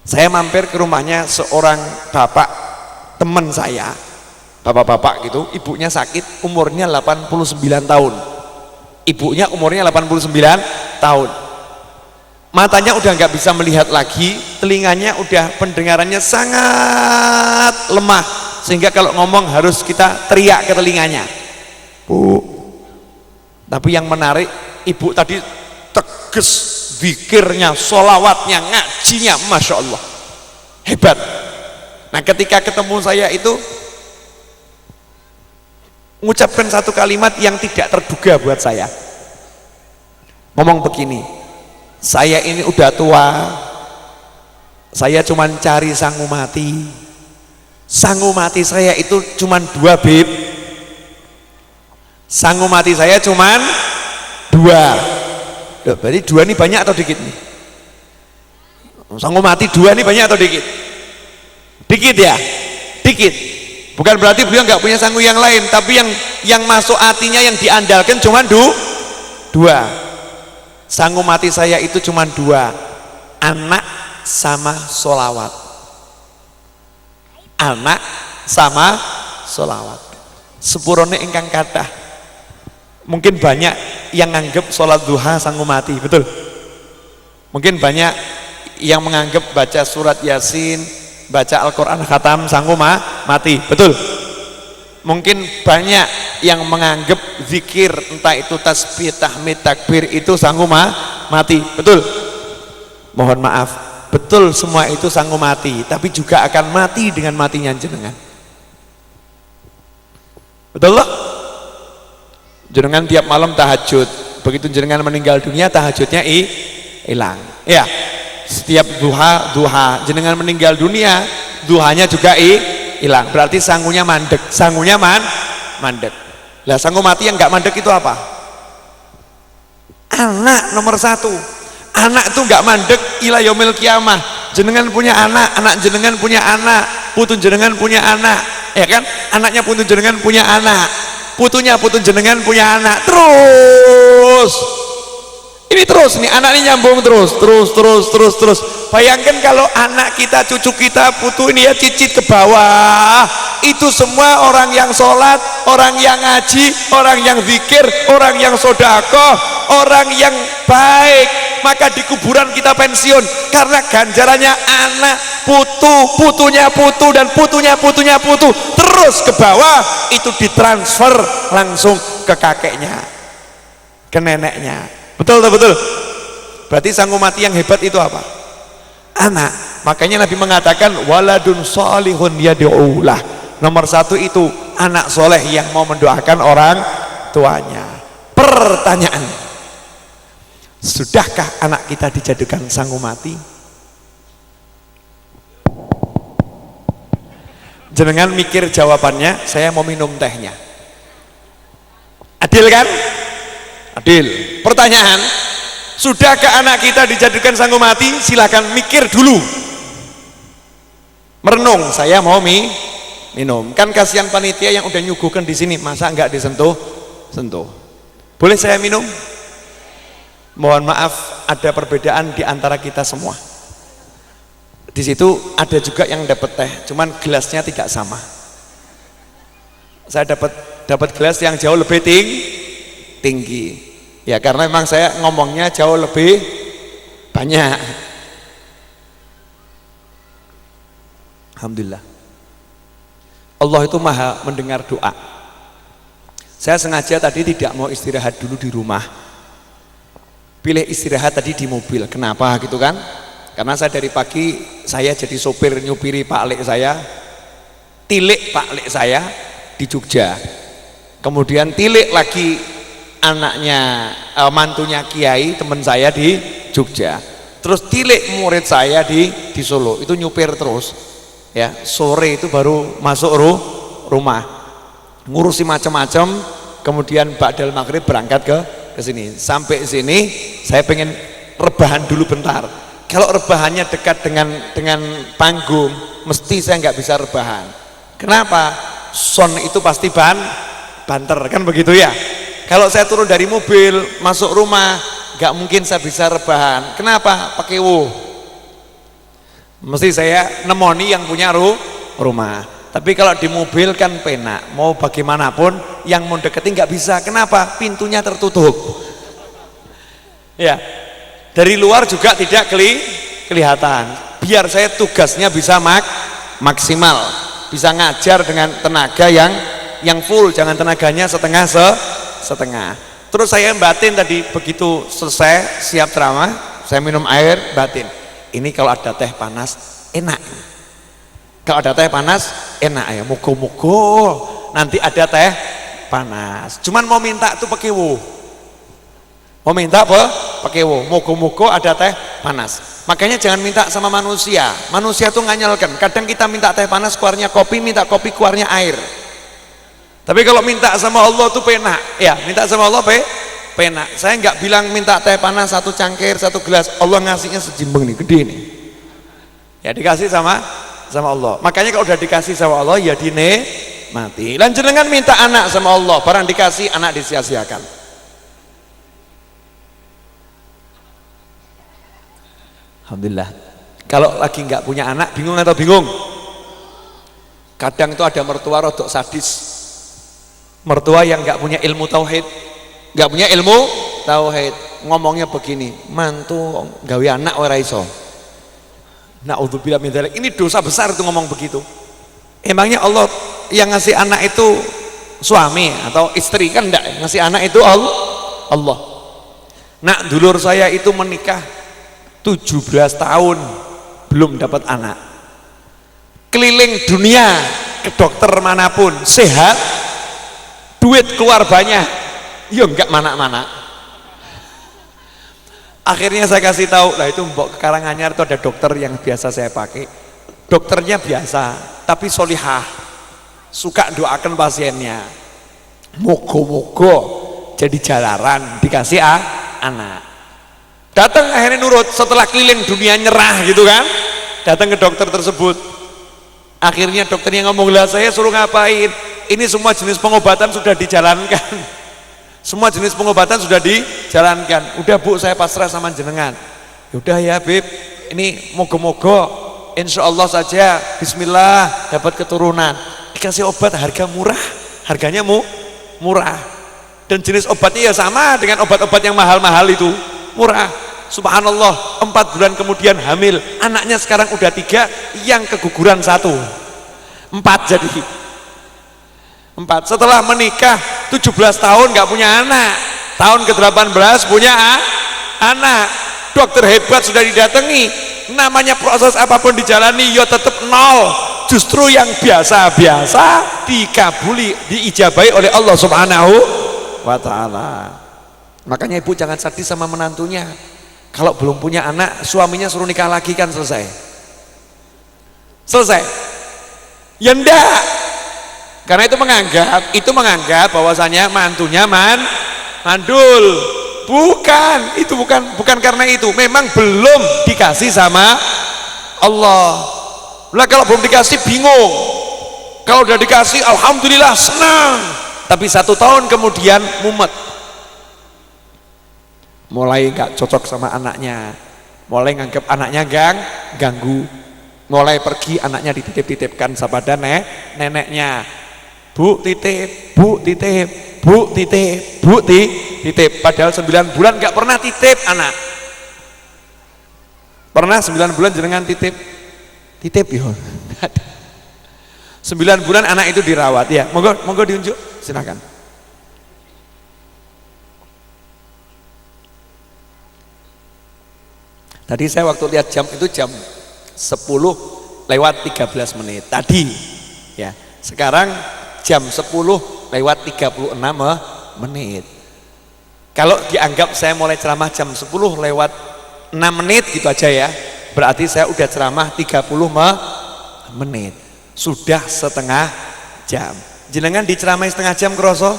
Saya mampir ke rumahnya seorang bapak teman saya, bapak-bapak gitu, ibunya sakit, umurnya 89 tahun. Ibunya umurnya 89 tahun. Matanya udah nggak bisa melihat lagi, telinganya udah pendengarannya sangat lemah, sehingga kalau ngomong harus kita teriak ke telinganya. Bu. Tapi yang menarik, ibu tadi tegas zikirnya, sholawatnya, ngajinya, Masya Allah, hebat. Nah, ketika ketemu saya itu mengucapkan satu kalimat yang tidak terduga buat saya. Ngomong begini, saya ini udah tua, saya cuman cari sangu mati. Sangu mati saya itu cuman 2, Bib. Sangu mati saya cuman 2. Loh, berarti 2 ini banyak atau dikit nih? Sangu mati 2 ini banyak atau dikit? Dikit ya? Dikit. Bukan berarti beliau nggak punya sangu yang lain, tapi yang masuk hatinya, yang diandalkan cuman 2. Sangu mati saya itu cuman 2, anak sama sholawat. Anak sama sholawat. Sepurone ingkang kathah. Mungkin banyak yang nganggep sholat duha sangu mati, betul? Mungkin banyak yang menganggap baca surat Yasin, baca Al-Quran khatam sangu mati, betul? Mungkin banyak yang menganggap zikir, entah itu tasbih, tahmid, takbir, itu sangu mati, betul? Mohon maaf, betul semua itu sangu mati, tapi juga akan mati dengan matinya jenengan. Betul loh? Jenengan tiap malam tahajud, begitu jenengan meninggal dunia tahajudnya hilang. Ya, setiap duha jenengan meninggal dunia, duhanya juga hilang. Berarti sangunya mandek, sangunya mandek. Lah sangu mati yang nggak mandek itu apa? Anak nomor 1. Anak itu nggak mandek ila yaumil kiamah. Jenengan punya anak, anak jenengan punya anak, putu jenengan punya anak, ya kan? Anaknya putu jenengan punya anak, putunya putu jenengan punya anak, terus ini terus nih, anak ini nyambung terus. Bayangkan kalau anak kita, cucu kita, putu ini ya cicit ke bawah, itu semua orang yang sholat, orang yang ngaji, orang yang zikir, orang yang sodakoh, orang yang baik. Maka di kuburan kita pensiun, karena ganjarannya anak, putunya putu, dan putunya putu terus ke bawah, itu ditransfer langsung ke kakeknya, ke neneknya. Betul. Berarti sangu mati yang hebat itu apa? Anak. Makanya Nabi mengatakan waladun sholihun yad'ulah. Nomor 1 itu anak soleh yang mau mendoakan orang tuanya. Pertanyaan, sudahkah anak kita dijadikan sangu mati? Jenengan mikir jawabannya, saya mau minum tehnya. Adil kan? Adil. Pertanyaan, sudahkah anak kita dijadikan sangu mati? Silakan mikir dulu, merenung. Saya mau minum. Kan kasihan panitia yang udah nyuguhkan di sini, masa enggak disentuh? Boleh saya minum? Mohon maaf, ada perbedaan di antara kita semua. Di situ ada juga yang dapat teh, cuman gelasnya tidak sama. Saya dapat gelas yang jauh lebih tinggi. Ya karena memang saya ngomongnya jauh lebih banyak. Alhamdulillah. Allah itu maha mendengar doa. Saya sengaja tadi tidak mau istirahat dulu di rumah. pilih istirahat tadi di mobil. Kenapa gitu kan? Karena saya dari pagi saya jadi sopir nyupiri Pak Lek saya, tilik Pak Lek saya di Jogja. Kemudian tilik lagi anaknya mantunya Kiai teman saya di Jogja. Terus tilik murid saya di Solo. Itu nyupir terus. Ya, sore itu baru masuk rumah. Ngurusi macam-macam, kemudian ba'dal maghrib berangkat ke sini. Sampai sini saya pengen rebahan dulu bentar. Kalau rebahannya dekat dengan panggung, mesti saya nggak bisa rebahan. Kenapa? Son itu pasti banter kan begitu ya. Kalau saya turun dari mobil masuk rumah, nggak mungkin saya bisa rebahan. Kenapa? Pakai mesti saya nemoni yang punya rumah. Tapi kalau di mobil kan penak, mau bagaimanapun yang mau deketin nggak bisa. Kenapa? Pintunya tertutup. Ya. Dari luar juga tidak kelihatan. Biar saya tugasnya bisa maksimal, bisa ngajar dengan tenaga yang full, jangan tenaganya setengah. Terus saya batin tadi begitu selesai siap ceramah, saya minum air batin. Ini kalau ada teh panas enak. Kalau ada teh panas enak ya. Mugo-mugo nanti ada teh panas. Cuman mau minta tuh pakai mau minta apa? Pakai mogo-mogo ada teh panas. Makanya jangan minta sama manusia. Manusia tuh nganyelkan. Kadang kita minta teh panas keluarnya kopi, minta kopi keluarnya air. Tapi kalau minta sama Allah tuh penak. Ya, minta sama Allah penak. Saya nggak bilang minta teh panas 1 cangkir 1 gelas. Allah ngasihnya sejimbeng nih, gede nih. Ya dikasih sama Allah. Makanya kalau udah dikasih sama Allah ya dinikmati. Lan jenengan minta anak sama Allah, barang dikasih anak disia-siakan. Alhamdulillah. Kalau lagi nggak punya anak bingung atau bingung? Kadang itu ada mertua rodok sadis, mertua yang nggak punya ilmu tauhid, nggak punya ilmu tauhid, ngomongnya begini, mantu gawe anak ora iso. Na'udzubillah min dzalik. Ini dosa besar tuh ngomong begitu. Emangnya Allah yang ngasih anak itu suami atau istri? Kan enggak, ngasih anak itu Allah. Nak dulur saya itu menikah 17 tahun belum dapat anak, keliling dunia ke dokter manapun sehat, duit keluar banyak, ya enggak mana-mana. Akhirnya saya kasih tahu, lah itu Mbok Karanganyar itu ada dokter yang biasa saya pakai, dokternya biasa tapi solihah, suka doakan pasiennya, mogo-mogo jadi jalaran dikasih anak. Datang akhirnya nurut, setelah keliling dunia nyerah gitu kan, datang ke dokter tersebut. Akhirnya dokternya ngomong, lah saya suruh ngapain, ini semua jenis pengobatan sudah dijalankan, semua jenis pengobatan sudah dijalankan. Udah Bu, saya pasrah sama jenengan. Yaudah ya Bib, ini moga-moga insya Allah saja bismillah dapat keturunan. Dikasih obat harga murah, harganya murah, dan jenis obatnya ya sama dengan obat-obat yang mahal-mahal itu, murah. Subhanallah, 4 bulan kemudian hamil, anaknya sekarang udah 3, yang keguguran 1, 4 jadi 4. Setelah menikah 17 tahun nggak punya anak, tahun ke-18 punya anak. Dokter hebat sudah didatangi, namanya proses apapun dijalani ya tetap 0. Justru yang biasa-biasa dikabuli, diijabai oleh Allah Subhanahu wa ta'ala. Makanya ibu jangan sadis sama menantunya. Kalau belum punya anak, suaminya suruh nikah lagi kan selesai. Ya enggak. Karena itu menganggap bahwasanya mantunya mandul. Bukan karena itu. Memang belum dikasih sama Allah. Lah kalau belum dikasih bingung. Kalau udah dikasih alhamdulillah senang. Tapi 1 tahun kemudian mumet. Mulai nggak cocok sama anaknya, mulai nganggap anaknya ganggu, mulai pergi anaknya dititip-titipkan kepada neneknya. Bu titip, bu titip, bu titip, bu titip. Padahal 9 bulan nggak pernah titip anak. Pernah 9 bulan jenengan titip ya. 9 bulan anak itu dirawat ya. Monggo diunjuk, silakan. Tadi saya waktu lihat jam itu jam 10:13 menit tadi ya. Sekarang jam 10:36 menit. Kalau dianggap saya mulai ceramah jam 10:06 menit gitu aja ya, berarti saya udah ceramah 30 menit. Sudah setengah jam. Jenengan diceramai setengah jam kroso?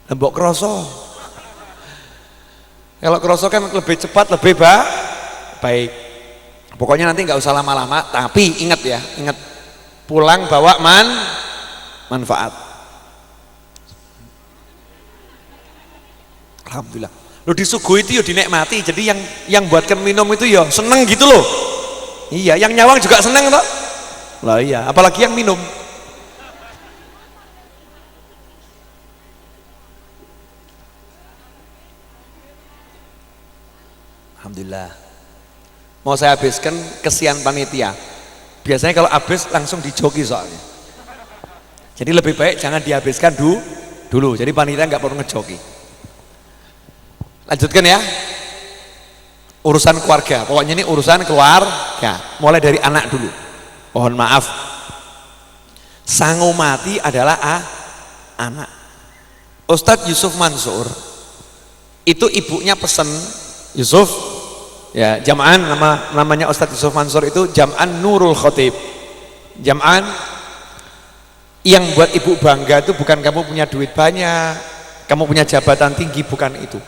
Lembok kroso. Kalau kroso kan lebih cepat, lebih baik. Pokoknya nanti nggak usah lama-lama, tapi ingat ya, ingat pulang bawa manfaat. Alhamdulillah. Lo disuguhi itu ya dinikmati. Jadi yang buatkan minum itu ya seneng gitu loh. Iya, yang nyawang juga seneng toh. Lah iya, apalagi yang minum. Alhamdulillah. Mau saya habiskan, kesian panitia. Biasanya kalau habis langsung dijoki soalnya. Jadi lebih baik jangan dihabiskan dulu. Jadi panitia nggak perlu ngejoki. Lanjutkan ya. Urusan keluarga. Pokoknya ini urusan keluarga. Mulai dari anak dulu. Mohon maaf. Sangu mati adalah anak. Ustadz Yusuf Mansur itu ibunya pesen Yusuf. Ya, Jam'an namanya Ustadz Yusuf Mansur itu Jam'an Nurul Khotib. Jam'an yang buat ibu bangga itu bukan kamu punya duit banyak, kamu punya jabatan tinggi, bukan itu.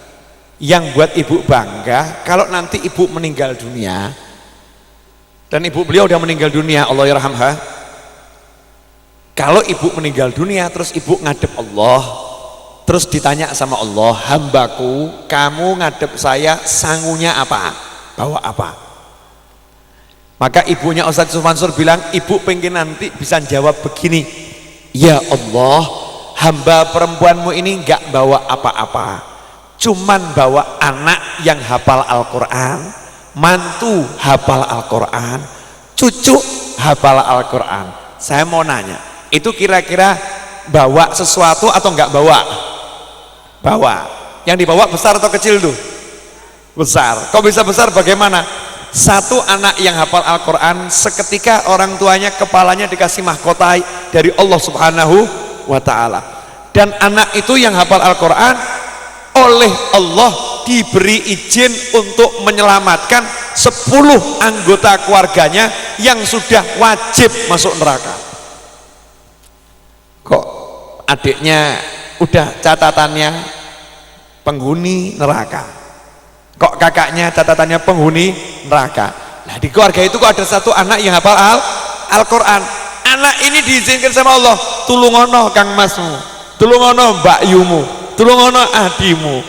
Yang buat ibu bangga kalau nanti ibu meninggal dunia, dan ibu beliau udah meninggal dunia, Allah yarhamha. Kalau ibu meninggal dunia terus ibu ngadep Allah, terus ditanya sama Allah, hambaku kamu ngadep saya sangunya apa? Bawa apa? Maka ibunya Ustadz Yusuf Mansur bilang, ibu pengen nanti bisa jawab begini, ya Allah, hamba perempuanmu ini nggak bawa apa-apa, cuman bawa anak yang hafal Al-Quran, mantu hafal Al-Quran, cucu hafal Al-Quran. Saya mau nanya, itu kira-kira bawa sesuatu atau nggak bawa? Bawa. Yang dibawa besar atau kecil tuh? Besar. Kok bisa besar? Bagaimana? Satu anak yang hafal Al-Quran, seketika orang tuanya kepalanya dikasih mahkota dari Allah Subhanahu wa Ta'ala. Dan anak itu yang hafal Al-Quran oleh Allah diberi izin untuk menyelamatkan 10 anggota keluarganya yang sudah wajib masuk neraka. Kok adiknya udah catatannya penghuni neraka, kok kakaknya catatannya penghuni neraka? Nah, di keluarga itu kok ada satu anak yang hafal Al-Quran. Anak ini diizinkan sama Allah, tulungono kang masmu, tulungono mbak yumu, tulungono adimu.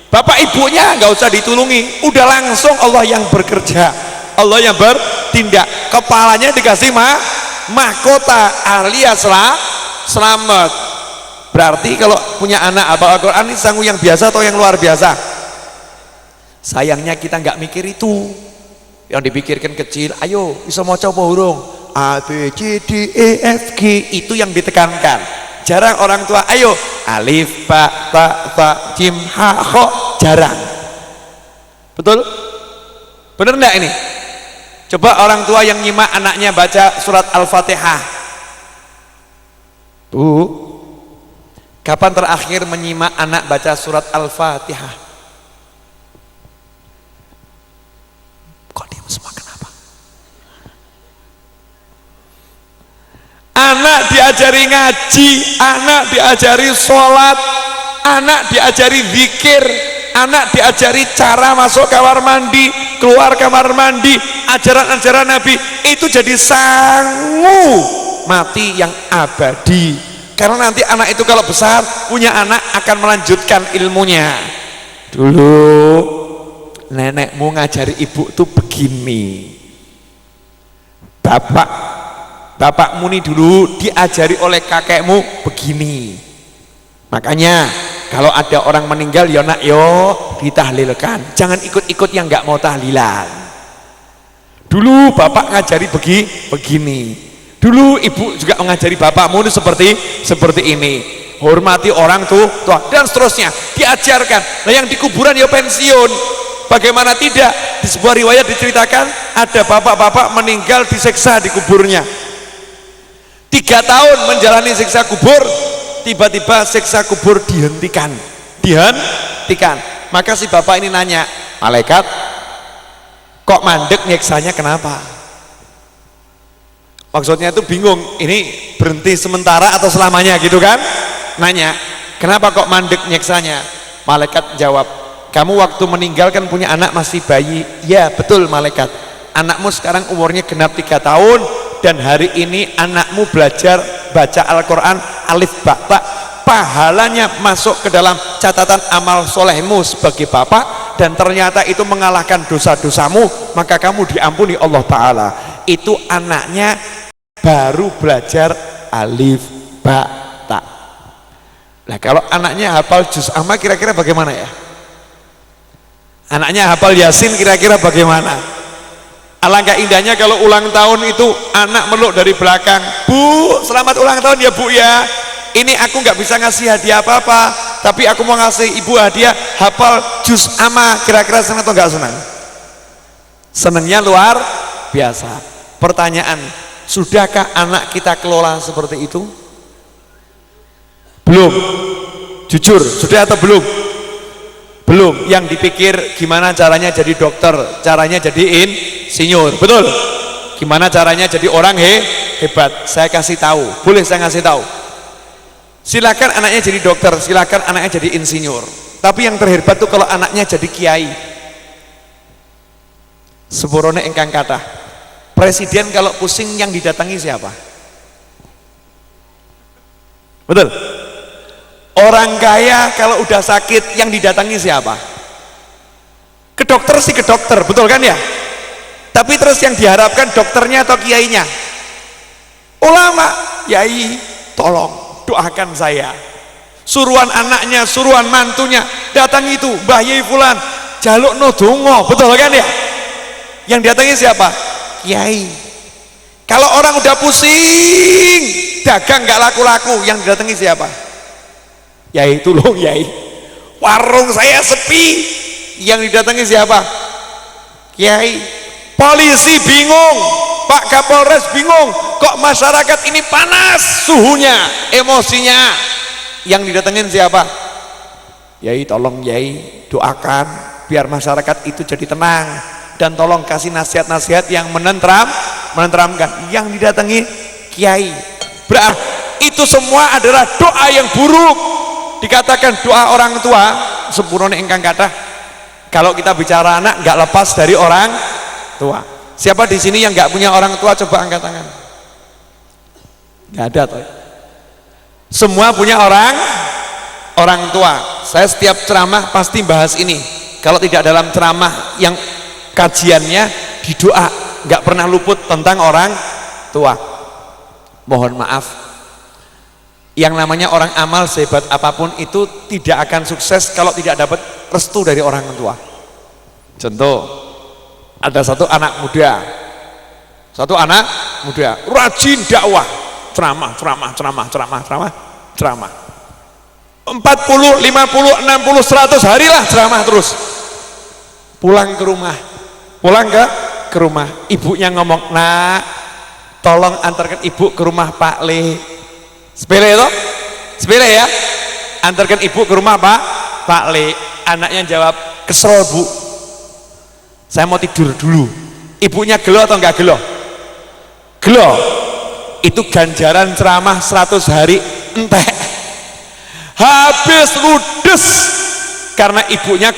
Bapak ibunya nggak usah ditulungi, udah langsung Allah yang bekerja, Allah yang bertindak. Kepalanya dikasih mahkota alias selamat. Berarti kalau punya anak hafal Al-Quran ini sangu yang biasa atau yang luar biasa? Sayangnya kita nggak mikir itu. Yang dipikirkan kecil, ayo bisa mau coba hurung A, B, C, D, E, F, G, itu yang ditekankan. Jarang orang tua, ayo alif, ba, ta, ta, jim, ha, kho, jarang. Betul? Bener enggak ini? Coba orang tua yang nyimak anaknya baca surat Al-Fatihah. Kapan terakhir menyimak anak baca surat Al-Fatihah? Kok diam semua, kenapa? Anak diajari ngaji, anak diajari sholat, anak diajari zikir, anak diajari cara masuk kamar mandi, keluar kamar mandi, ajaran-ajaran Nabi. Itu jadi sangu mati yang abadi. Karena nanti anak itu kalau besar punya anak akan melanjutkan ilmunya. Dulu nenekmu ngajari ibu tuh begini, bapakmu nih dulu diajari oleh kakekmu begini. Makanya kalau ada orang meninggal, ya nak yo ditahlilkan, jangan ikut-ikut yang nggak mau tahlilan. Dulu bapak ngajari begini, dulu ibu juga mengajari bapakmu itu seperti ini, hormati orang tua dan seterusnya diajarkan. Nah yang di kuburan ya pensiun, Bagaimana tidak, di sebuah riwayat diceritakan ada bapak-bapak meninggal disiksa di kuburnya 3 tahun menjalani siksa kubur, tiba-tiba siksa kubur dihentikan. Maka si bapak ini nanya, malaikat kok mandek nyeksanya kenapa? Maksudnya itu bingung, ini berhenti sementara atau selamanya gitu kan? Nanya, kenapa kok mandek nyeksanya? Malaikat jawab, kamu waktu meninggal kan punya anak masih bayi. Ya betul malaikat, anakmu sekarang umurnya genap 3 tahun dan hari ini anakmu belajar baca Al-Quran alif ba ta, pahalanya masuk ke dalam catatan amal solehmu sebagai bapak dan ternyata itu mengalahkan dosa-dosamu, maka kamu diampuni Allah Ta'ala. Itu anaknya baru belajar alif ba ta. Nah kalau anaknya hafal juz amma kira-kira bagaimana ya? Anaknya hafal Yasin kira-kira bagaimana? Alangkah indahnya kalau ulang tahun itu anak meluk dari belakang, Bu selamat ulang tahun ya Bu ya, ini aku nggak bisa ngasih hadiah apa-apa tapi aku mau ngasih ibu hadiah hafal juz amma, kira-kira senang atau nggak senang? Senangnya luar biasa. Pertanyaan, sudahkah anak kita kelola seperti itu? Belum. Jujur, sudah atau belum? Belum. Yang dipikir gimana caranya jadi dokter, caranya jadi insinyur, betul? Gimana caranya jadi orang hebat? Saya kasih tahu, boleh saya kasih tahu? Silakan anaknya jadi dokter, silakan anaknya jadi insinyur. Tapi yang terhebat tuh kalau anaknya jadi kiai. Sepurone engkang kathah. Presiden kalau pusing yang didatangi siapa? Betul? Orang kaya kalau udah sakit yang didatangi siapa? Ke dokter sih ke dokter, betul kan ya? Tapi terus yang diharapkan dokternya atau kiainya? Ulama, yai, tolong doakan saya. Suruhan anaknya, suruhan mantunya, datang itu, Mbah Yai Fulan, jaluk no dongo, betul kan ya? Yang didatangi siapa? Kiai. Kalau orang udah pusing, dagang nggak laku-laku, yang didatangi siapa? Yai, tolong Yai, warung saya sepi, yang didatangi siapa? Kiai. Polisi bingung, Pak Kapolres bingung, kok masyarakat ini panas suhunya, emosinya, yang didatengin siapa? Yai, tolong Yai doakan biar masyarakat itu jadi tenang dan tolong kasih nasihat-nasihat yang menenteramkan. Yang didatangi Kiai. Berarti itu semua adalah doa yang buruk. Dikatakan doa orang tua sempurna ingkang kathah. Kalau kita bicara anak nggak lepas dari orang tua. Siapa di sini yang nggak punya orang tua, coba angkat tangan. Nggak ada toh. Semua punya orang tua. Saya setiap ceramah pasti bahas ini. Kalau tidak dalam ceramah yang kajiannya di doa, nggak pernah luput tentang orang tua. Mohon maaf, yang namanya orang amal sehebat apapun itu tidak akan sukses kalau tidak dapat restu dari orang tua. Contoh, ada satu anak muda rajin dakwah, ceramah 40, 50, 60, 100 hari lah ceramah terus. Pulang ke rumah ibunya ngomong, nak tolong antarkan ibu ke rumah Pak Le. Sepele toh? Sepele ya? Antarkan ibu ke rumah Pak Le. Anaknya jawab, kesel Bu, saya mau tidur dulu. Ibunya gelo atau enggak gelo? Gelo. Itu ganjaran ceramah 100 hari entek, habis ludes karena ibunya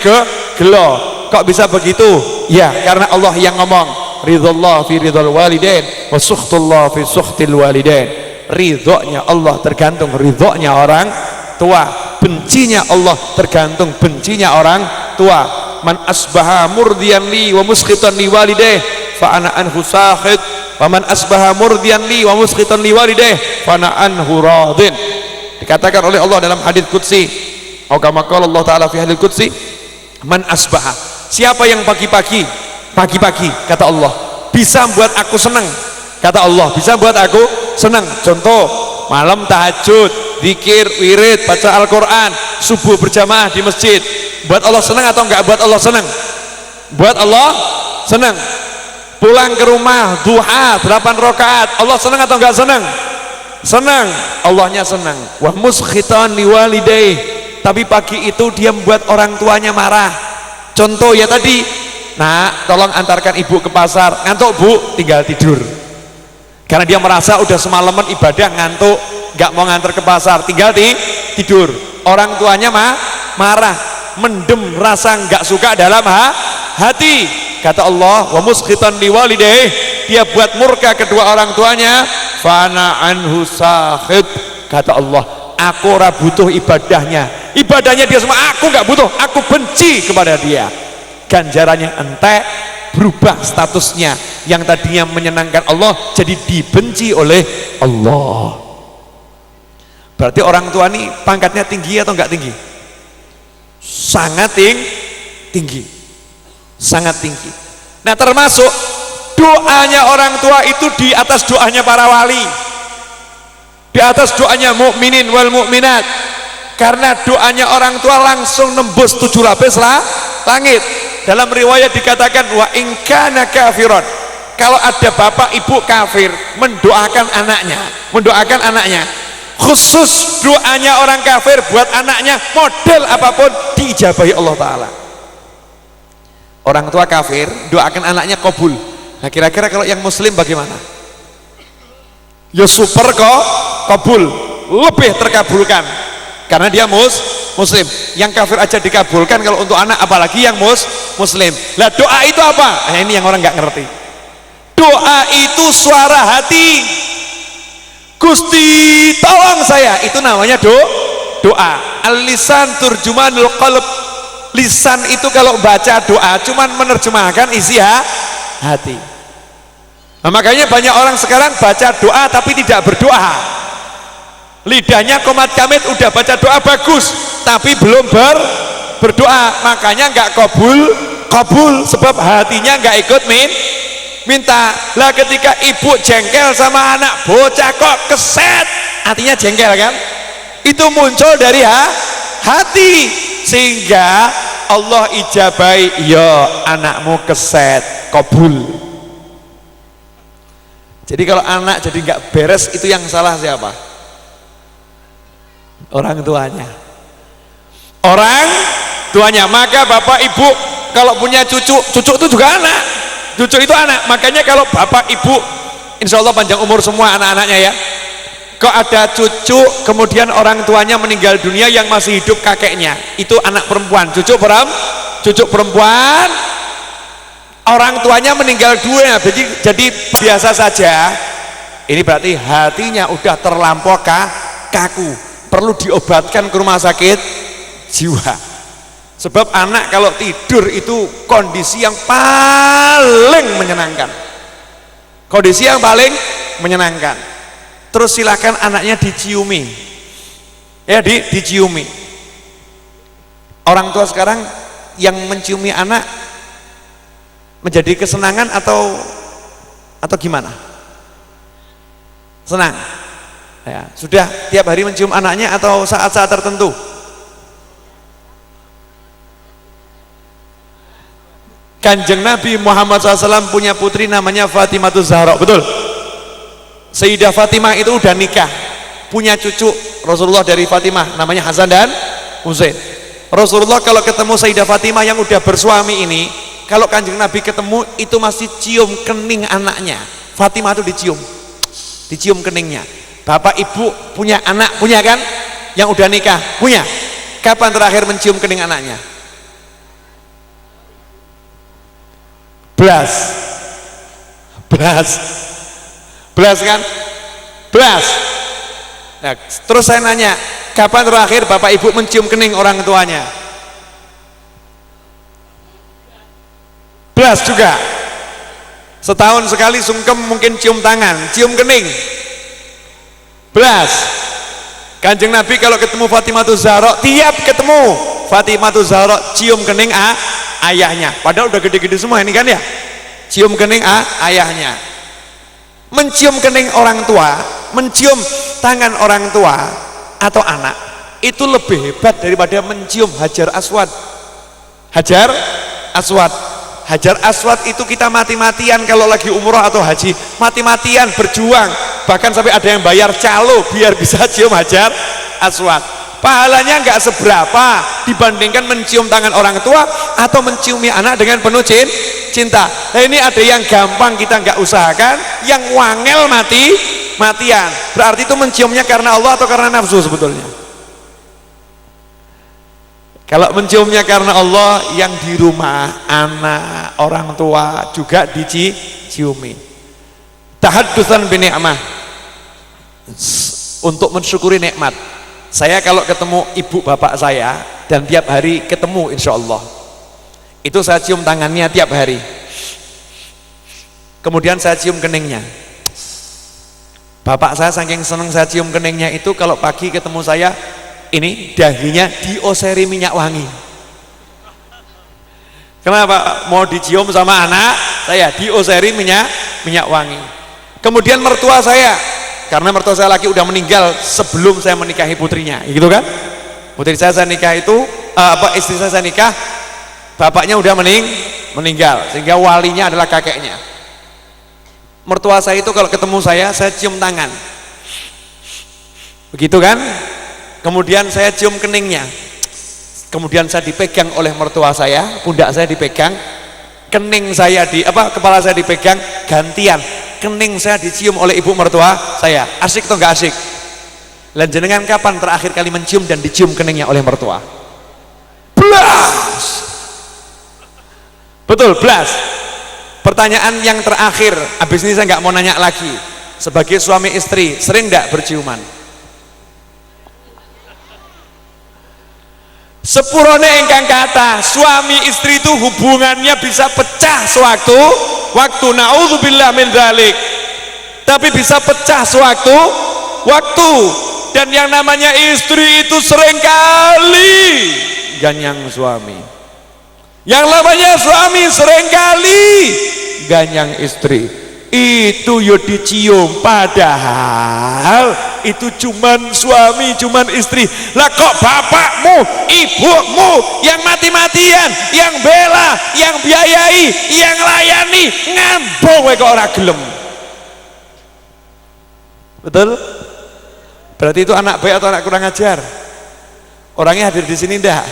gelo. Kok bisa begitu? Ya karena Allah yang ngomong, ridhallah fi ridhal walidain wa sukhtullah fi sukhtil walidain. Ridhonya Allah tergantung ridhonya orang tua, bencinya Allah tergantung bencinya orang tua. Man asbaha murdiyan li wa muskhitan li walidayh fa ana anhu sakhit wa man asbaha murdiyan li wa muskhitan li walidayh fa ana anhu radin. Dikatakan oleh Allah dalam hadits qudsi, atau kama qala Allah taala fi hadits qudsi, man asbaha, siapa yang pagi-pagi kata Allah bisa buat aku senang, kata Allah bisa buat aku senang. Contoh, malam tahajud, zikir, wirid, baca Al-Quran, subuh berjamaah di masjid, buat Allah senang atau enggak buat Allah senang? buat Allah senang. Pulang ke rumah duha 8 rakaat, Allah senang atau enggak senang? Senang, Allahnya senang. Wa muskhitan liwalidayh, tapi pagi itu dia membuat orang tuanya marah. Contoh ya tadi, nak tolong antarkan ibu ke pasar, ngantuk bu, tinggal tidur. Karena dia merasa udah semalaman ibadah, ngantuk, nggak mau ngantar ke pasar, tinggal tidur. Orang tuanya marah, mendem rasa nggak suka dalam hati. Kata Allah, wa muskhitan liwalidayh, dia buat murka kedua orang tuanya. Fana anhu sakhid, kata Allah, aku ora butuh ibadahnya dia semua aku nggak butuh, aku benci kepada dia. Ganjarannya entek, berubah statusnya, yang tadinya menyenangkan Allah jadi dibenci oleh Allah. Berarti orang tua ini pangkatnya tinggi atau enggak tinggi? Sangat tinggi, sangat tinggi. Nah, termasuk doanya orang tua itu di atas doanya para wali, di atas doanya mukminin wal mukminat. Karena doanya orang tua langsung nembus 7 lapis langit. Dalam riwayat dikatakan, wa in kana kafiron, kalau ada bapak ibu kafir mendoakan anaknya, khusus doanya orang kafir buat anaknya, model apapun diijabahi Allah Ta'ala. Orang tua kafir doakan anaknya kabul. Nah, kira-kira kalau yang muslim bagaimana? Ya super kok, kabul, lebih terkabulkan karena dia muslim. Yang kafir aja dikabulkan, kalau untuk anak apalagi yang muslim. Lah doa itu apa? Nah, ini yang orang nggak ngerti. Doa itu suara hati. Gusti tolong saya, itu namanya doa. Al-lisan turjumanul qalb. Lisan itu kalau baca doa cuman menerjemahkan isi hati. Nah, makanya banyak orang sekarang baca doa tapi tidak berdoa. Lidahnya komat kamit udah baca doa bagus tapi belum berdoa, makanya nggak kabul sebab hatinya nggak ikut minta. Lah ketika ibu jengkel sama anak, bocah kok keset, hatinya jengkel kan, itu muncul dari hati, sehingga Allah ijabai, ya anakmu keset, kabul. Jadi kalau anak jadi nggak beres, itu yang salah siapa? Orang tuanya. Maka bapak ibu kalau punya cucu itu juga anak, cucu itu anak. Makanya kalau bapak ibu insya Allah panjang umur semua anak-anaknya ya. Kok ada cucu kemudian orang tuanya meninggal dunia, yang masih hidup kakeknya, itu anak perempuan, cucu perempuan, orang tuanya meninggal dunia, jadi biasa saja. Ini berarti hatinya udah terlampau kaku, perlu diobatkan ke rumah sakit jiwa. Sebab anak kalau tidur itu kondisi yang paling menyenangkan, Terus silakan anaknya diciumi, ya diciumi. Orang tua sekarang yang menciumi anak menjadi kesenangan atau gimana? Senang. Ya, sudah tiap hari mencium anaknya atau saat-saat tertentu? Kanjeng Nabi Muhammad SAW punya putri namanya Fatimatul Zahra, betul? Sayyidah Fatimah itu udah nikah, punya cucu Rasulullah dari Fatimah, namanya Hasan dan Husain. Rasulullah kalau ketemu Sayyidah Fatimah yang udah bersuami ini, kalau Kanjeng Nabi ketemu itu masih cium kening anaknya. Fatimah itu dicium keningnya. Bapak ibu punya anak, punya kan? Yang udah nikah, punya. Kapan terakhir mencium kening anaknya? Belas kan? Nah, terus saya nanya, kapan terakhir bapak ibu mencium kening orang tuanya? Belas juga. Setahun sekali sungkem mungkin cium tangan, cium kening. Belas. Kanjeng Nabi kalau ketemu Fatimatul Zahra, tiap ketemu Fatimatul Zahra cium kening ayahnya. Padahal udah gede-gede semua ini kan ya. Cium kening ayahnya. Mencium kening orang tua, mencium tangan orang tua atau anak, itu lebih hebat daripada mencium Hajar Aswad. Hajar Aswad itu kita mati-matian kalau lagi umroh atau haji, mati-matian berjuang, bahkan sampai ada yang bayar calo biar bisa cium Hajar Aswad. Pahalanya nggak seberapa dibandingkan mencium tangan orang tua atau menciumi anak dengan penuh cinta. Nah ini ada yang gampang kita nggak usahakan, yang wangel matian. Berarti itu menciumnya karena Allah atau karena nafsu sebetulnya? Kalau menciumnya karena Allah, yang di rumah, anak, orang tua juga diciumi. Tahaddusan bi ni'mah, untuk mensyukuri nikmat. Saya kalau ketemu ibu bapak saya, dan tiap hari ketemu insya Allah, itu saya cium tangannya tiap hari, kemudian saya cium keningnya. Bapak saya saking seneng saya cium keningnya itu, kalau pagi ketemu saya, ini dahinya dioseri minyak wangi. Kenapa? Mau dicium sama anak saya, dioseri minyak wangi. Kemudian mertua saya, karena mertua saya laki udah meninggal sebelum saya menikahi putrinya, gitu kan? Putri saya nikah itu, istri saya nikah, bapaknya udah meninggal, sehingga walinya adalah kakeknya. Mertua saya itu kalau ketemu saya cium tangan, begitu kan? Kemudian saya cium keningnya, kemudian saya dipegang oleh mertua saya, pundak saya dipegang, kening saya kepala saya dipegang, gantian kening saya dicium oleh ibu mertua saya. Asik atau enggak asik? Lan jenengan kapan terakhir kali mencium dan dicium keningnya oleh mertua? Blas. Betul, blas. Pertanyaan yang terakhir, habis ini saya nggak mau nanya lagi. Sebagai suami istri, sering nggak berciuman? Sepurone ingkang kata suami istri itu hubungannya bisa pecah sewaktu naudzubillah min dzalik, tapi bisa pecah sewaktu dan yang namanya istri itu seringkali ganyang suami, yang namanya suami seringkali ganyang istri. Itu yo dicium, padahal itu cuman suami, cuman istri. Lah kok bapakmu, ibumu yang mati-matian, yang bela, yang biayai, yang layani, ngambung kok ora gelem. Betul? Berarti itu anak baik atau anak kurang ajar? Orangnya hadir di sini ndak?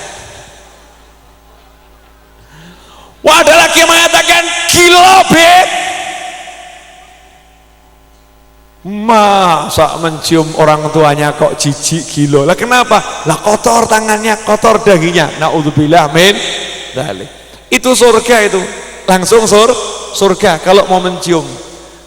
Wah, ada lagi yang mengatakan gila beb. Masa mencium orang tuanya kok jijik gila? Lah kenapa? Lah kotor tangannya, kotor dahinya. Naudzubillah min dzalik. Itu surga itu. Langsung surga kalau mau mencium.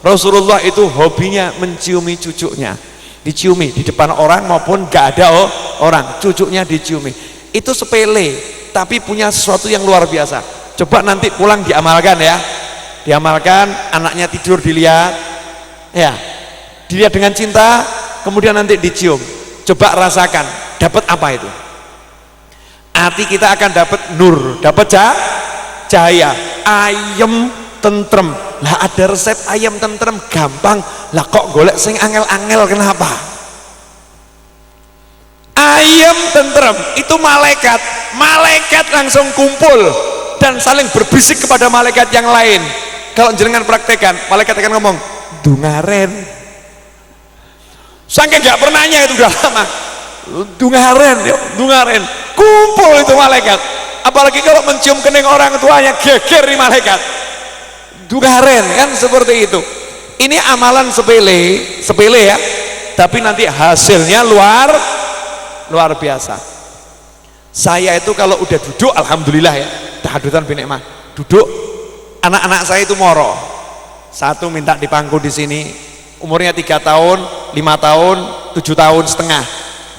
Rasulullah itu hobinya menciumi cucunya. Diciumi di depan orang maupun gak ada orang, cucunya diciumi. Itu sepele, tapi punya sesuatu yang luar biasa. Coba nanti pulang diamalkan ya. Diamalkan, anaknya tidur dilihat. Ya. Dilihat dengan cinta, kemudian nanti dicium. Coba rasakan, dapat apa itu? Hati kita akan dapat nur, dapat cahaya, ayem, tentrem. Lah ada resep ayem tentrem gampang. Lah kok golek sing angel-angel kenapa? Ayem tentrem itu malaikat langsung kumpul dan saling berbisik kepada malaikat yang lain. Kalau jenengan praktekan, malaikat akan ngomong, "Dungaren." Saking gak pernahnya itu udah lama. Dungaren, kumpul itu malaikat. Apalagi kalau mencium kening orang tuanya, geger nih malaikat. Dungaren kan seperti itu. Ini amalan sepele ya, tapi nanti hasilnya luar biasa. Saya itu kalau udah duduk, alhamdulillah ya, tahaddusan bi ni'mah. Duduk, anak-anak saya itu moro. Satu minta dipangku di sini, umurnya 3 tahun, 5 tahun, 7 tahun setengah.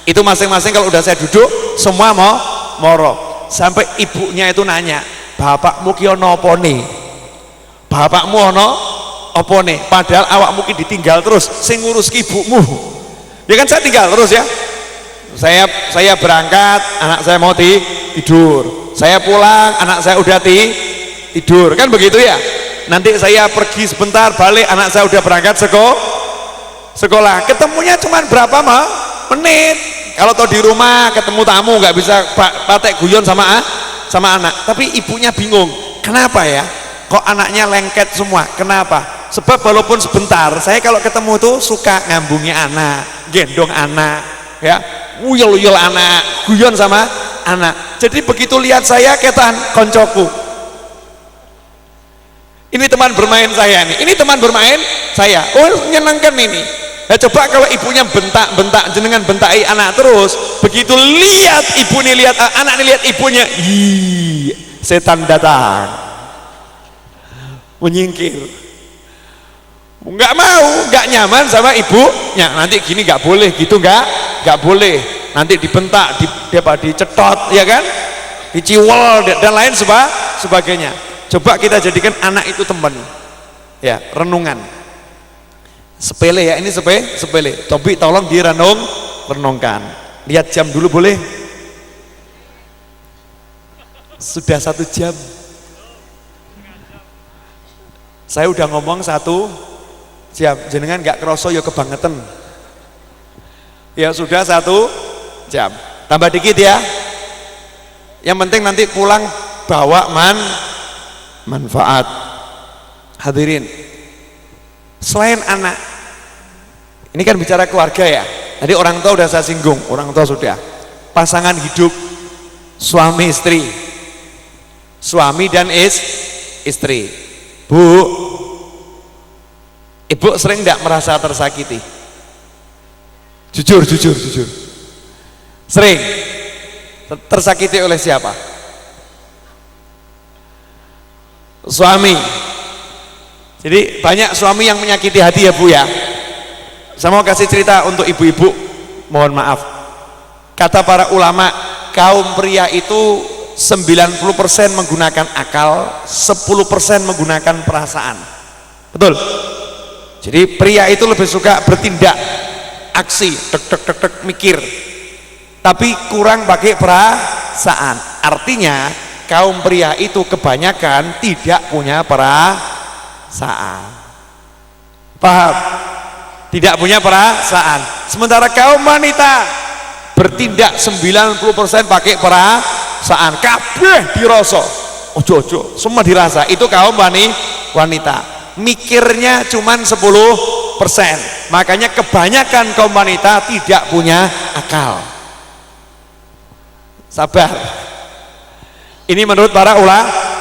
Itu masing-masing kalau udah saya duduk, semua mau moro. Sampai ibunya itu nanya, "Bapakmu ki ono apa nih? Bapakmu ono apa nih? Padahal awakmu ki ditinggal terus, sing ngurus ki ibumu." Ya kan saya tinggal terus ya. Saya berangkat, anak saya mau tidur. Saya pulang, anak saya udah tidur. Kan begitu ya? Nanti saya pergi sebentar, balik, anak saya udah berangkat sekolah. Ketemunya cuma berapa menit. Kalau di rumah ketemu tamu nggak bisa patek guyon sama anak. Tapi ibunya bingung, Kenapa ya? Kok anaknya lengket semua? Kenapa? Sebab walaupun sebentar, saya kalau ketemu tuh suka ngambungi anak, gendong anak, ya, uyel-uyel anak, guyon sama anak. Jadi begitu lihat saya ketan koncoku. Ini teman bermain saya nih. Ini teman bermain saya. Oh, menyenangkan ini. Ya coba kalau ibunya bentak-bentak, jenengan bentai anak terus, begitu lihat ibu nih, lihat anak nih, lihat ibunya, setan datang, menyingkir, nggak mau, nggak nyaman sama ibunya. Nanti gini nggak boleh, gitu nggak boleh. Nanti dibentak, dicetot, ya kan, diciwel dan lain sebagainya. Coba kita jadikan anak itu teman, ya, renungan. Sepele ya, ini sepele. Tobi tolong renungkan. Lihat jam dulu boleh? Sudah 1 jam. Saya udah ngomong 1 jam. Jenengan nggak kroso ya kebangetan. Ya sudah 1 jam. Tambah dikit ya. Yang penting nanti pulang bawa manfaat. Hadirin, selain anak, ini kan bicara keluarga ya. Tadi orang tua udah saya singgung, orang tua sudah. Pasangan hidup, suami istri, suami dan istri. Bu, ibu sering tidak merasa tersakiti? Jujur. Sering. Tersakiti oleh siapa? Suami. Jadi banyak suami yang menyakiti hati ya Bu ya. Saya mau kasih cerita untuk ibu-ibu, mohon maaf. Kata para ulama, kaum pria itu 90% menggunakan akal, 10% menggunakan perasaan. Betul? Jadi pria itu lebih suka bertindak, aksi, tek mikir, tapi kurang pakai perasaan. Artinya kaum pria itu kebanyakan tidak punya perasaan. Paham? Tidak punya perasaan. Sementara kaum wanita bertindak 90% pakai perasaan. Kabeh dirasa, ojo semua dirasa. Itu kaum wanita. Mikirnya cuman 10%. Makanya kebanyakan kaum wanita tidak punya akal. Sabar. Ini menurut para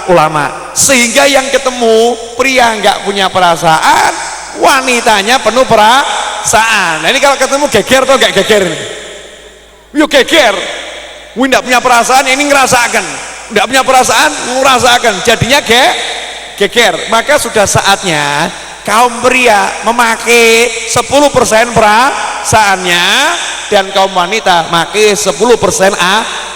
ulama. Sehingga yang ketemu pria nggak punya perasaan, wanitanya penuh perasaan. Nah ini kalau ketemu geger atau nggak geger? Yuk geger. Wih nggak punya perasaan, ini ngerasakan. Nggak punya perasaan, ngerasakan. Jadinya geger. Maka sudah saatnya kaum pria memakai 10% perasaannya dan kaum wanita memakai 10%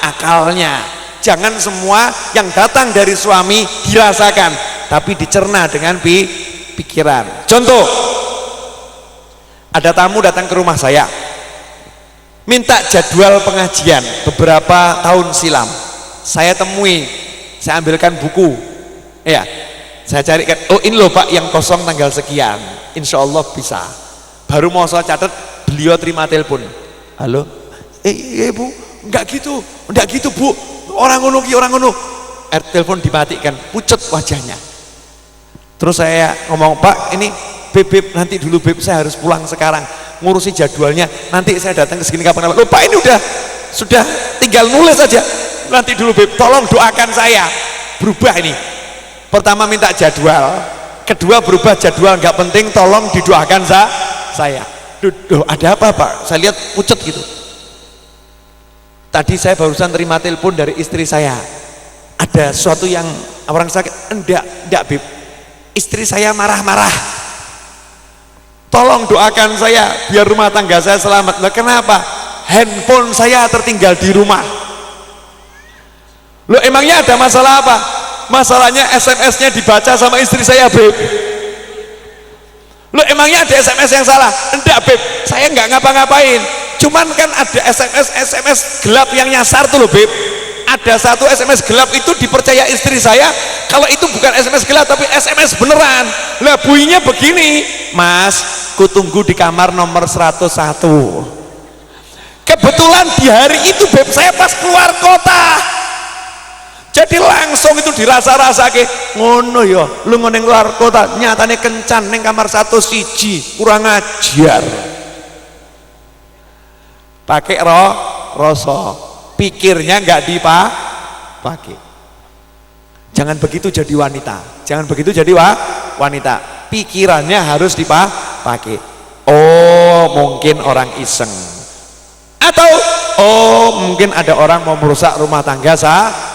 akalnya. Jangan semua yang datang dari suami dirasakan, tapi dicerna dengan pikiran. Contoh, ada tamu datang ke rumah saya, minta jadwal pengajian beberapa tahun silam. Saya temui, saya ambilkan buku, ya, saya carikan. Oh ini loh Pak yang kosong tanggal sekian, insya Allah bisa. Baru mau saya catat, beliau terima telepon. Halo, Bu, enggak gitu Bu. Orang ngono. Telepon dimatikan, pucat wajahnya. Terus saya ngomong, Pak ini Beb, nanti dulu Beb, saya harus pulang sekarang, ngurusi jadwalnya, nanti saya datang ke sini kapan-kapan. Loh Pak ini sudah tinggal nulis saja. Nanti dulu Beb, tolong doakan saya. Berubah ini. Pertama minta jadwal, kedua berubah jadwal, nggak penting, tolong didoakan saya. Duh, ada apa Pak? Saya lihat pucat gitu. Tadi saya barusan terima telepon dari istri saya, ada sesuatu yang orang sakit. Enggak Beb, istri saya marah-marah, tolong doakan saya biar rumah tangga saya selamat. Lah kenapa? Handphone saya tertinggal di rumah. Loh emangnya ada masalah apa? Masalahnya SMS-nya dibaca sama istri saya Beb. Loh emangnya ada SMS yang salah? Enggak Beb, saya nggak ngapa-ngapain, cuman kan ada SMS gelap yang nyasar tuh loh Beb. Ada satu SMS gelap itu dipercaya istri saya kalau itu bukan SMS gelap tapi SMS beneran. Lah bunyinya begini, Mas, kutunggu di kamar nomor 101. Kebetulan di hari itu Beb saya pas keluar kota, jadi Jadi langsung itu dirasa-rasake ngono ya. Lu neng luar kota nyatane kencan neng kamar 101 kurang ajar. Pakai rasa, pikirnya nggak dipakai. Jangan begitu jadi wanita. Jangan begitu jadi wanita. Pikirannya harus dipakai. Oh, mungkin orang iseng. Atau oh, mungkin ada orang mau merusak rumah tangga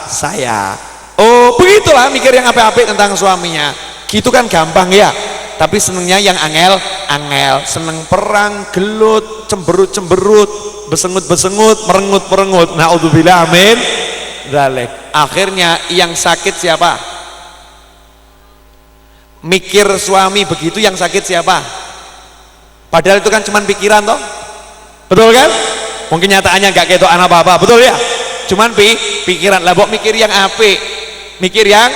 saya. Oh, begitulah mikir yang apik-apik tentang suaminya. Gitu kan gampang ya. Tapi senengnya yang angel, seneng perang, gelut, cemberut, besengut, merengut. Naudzubillah, amin. Dzalik. Akhirnya yang sakit siapa? Mikir suami begitu yang sakit siapa? Padahal itu kan cuma pikiran toh. Betul kan? Mungkin nyataannya nggak ketok apa-apa, betul ya? Cuman pikiran lah, bok mikir yang apik, mikir yang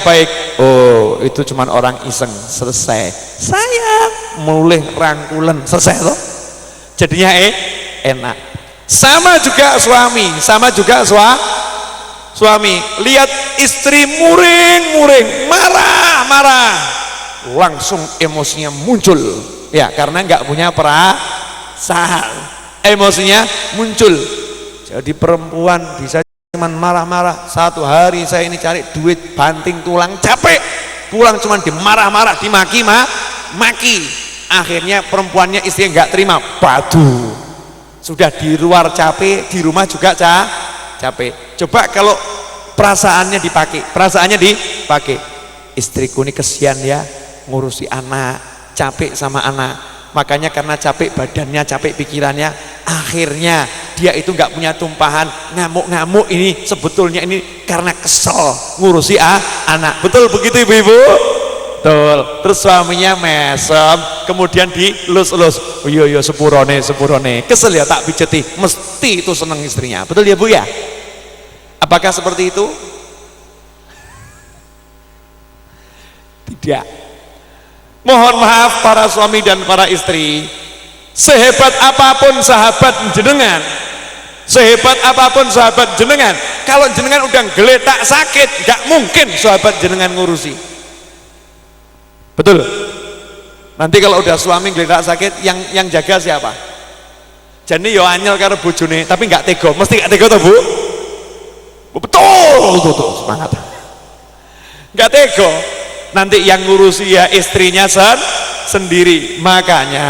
baik. Oh, itu cuman orang iseng, selesai. Sayang, mulai rangkulan, selesai toh. Jadinya enak. Sama juga suami, lihat istri muring, marah, langsung emosinya muncul. Ya, karena nggak punya perasaan, emosinya muncul. Jadi perempuan bisa cuman marah-marah. Satu hari saya ini cari duit banting tulang, capek, pulang cuman dimarah-marah, dimaki. Akhirnya perempuannya istrinya nggak terima, badu. Sudah di luar capek, di rumah juga capek. Coba kalau perasaannya dipakai, istriku ini kesian ya, ngurusi anak, capek sama anak. Makanya karena capek badannya, capek pikirannya, akhirnya dia itu nggak punya tumpahan, ngamuk ini sebetulnya ini karena kesel ngurusi anak. Betul begitu ibu-ibu? Betul. Terus suaminya mesem, kemudian dilus-lus. Oh iya sepurone, kesel ya tak pijeti, mesti itu seneng istrinya. Betul ya Bu ya? Apakah seperti itu? Tidak. Mohon maaf para suami dan para istri, sehebat apapun sahabat jenengan, kalau jenengan udah geletak sakit, gak mungkin sahabat jenengan ngurusi. Betul. Nanti kalau udah suami geletak sakit, yang jaga siapa? Jadi yo anyel karo bojone, tapi gak tega, mesti gak tega toh Bu? Betul, semangat. Gak tega. Nanti yang ngurusi ya istrinya sendiri. Makanya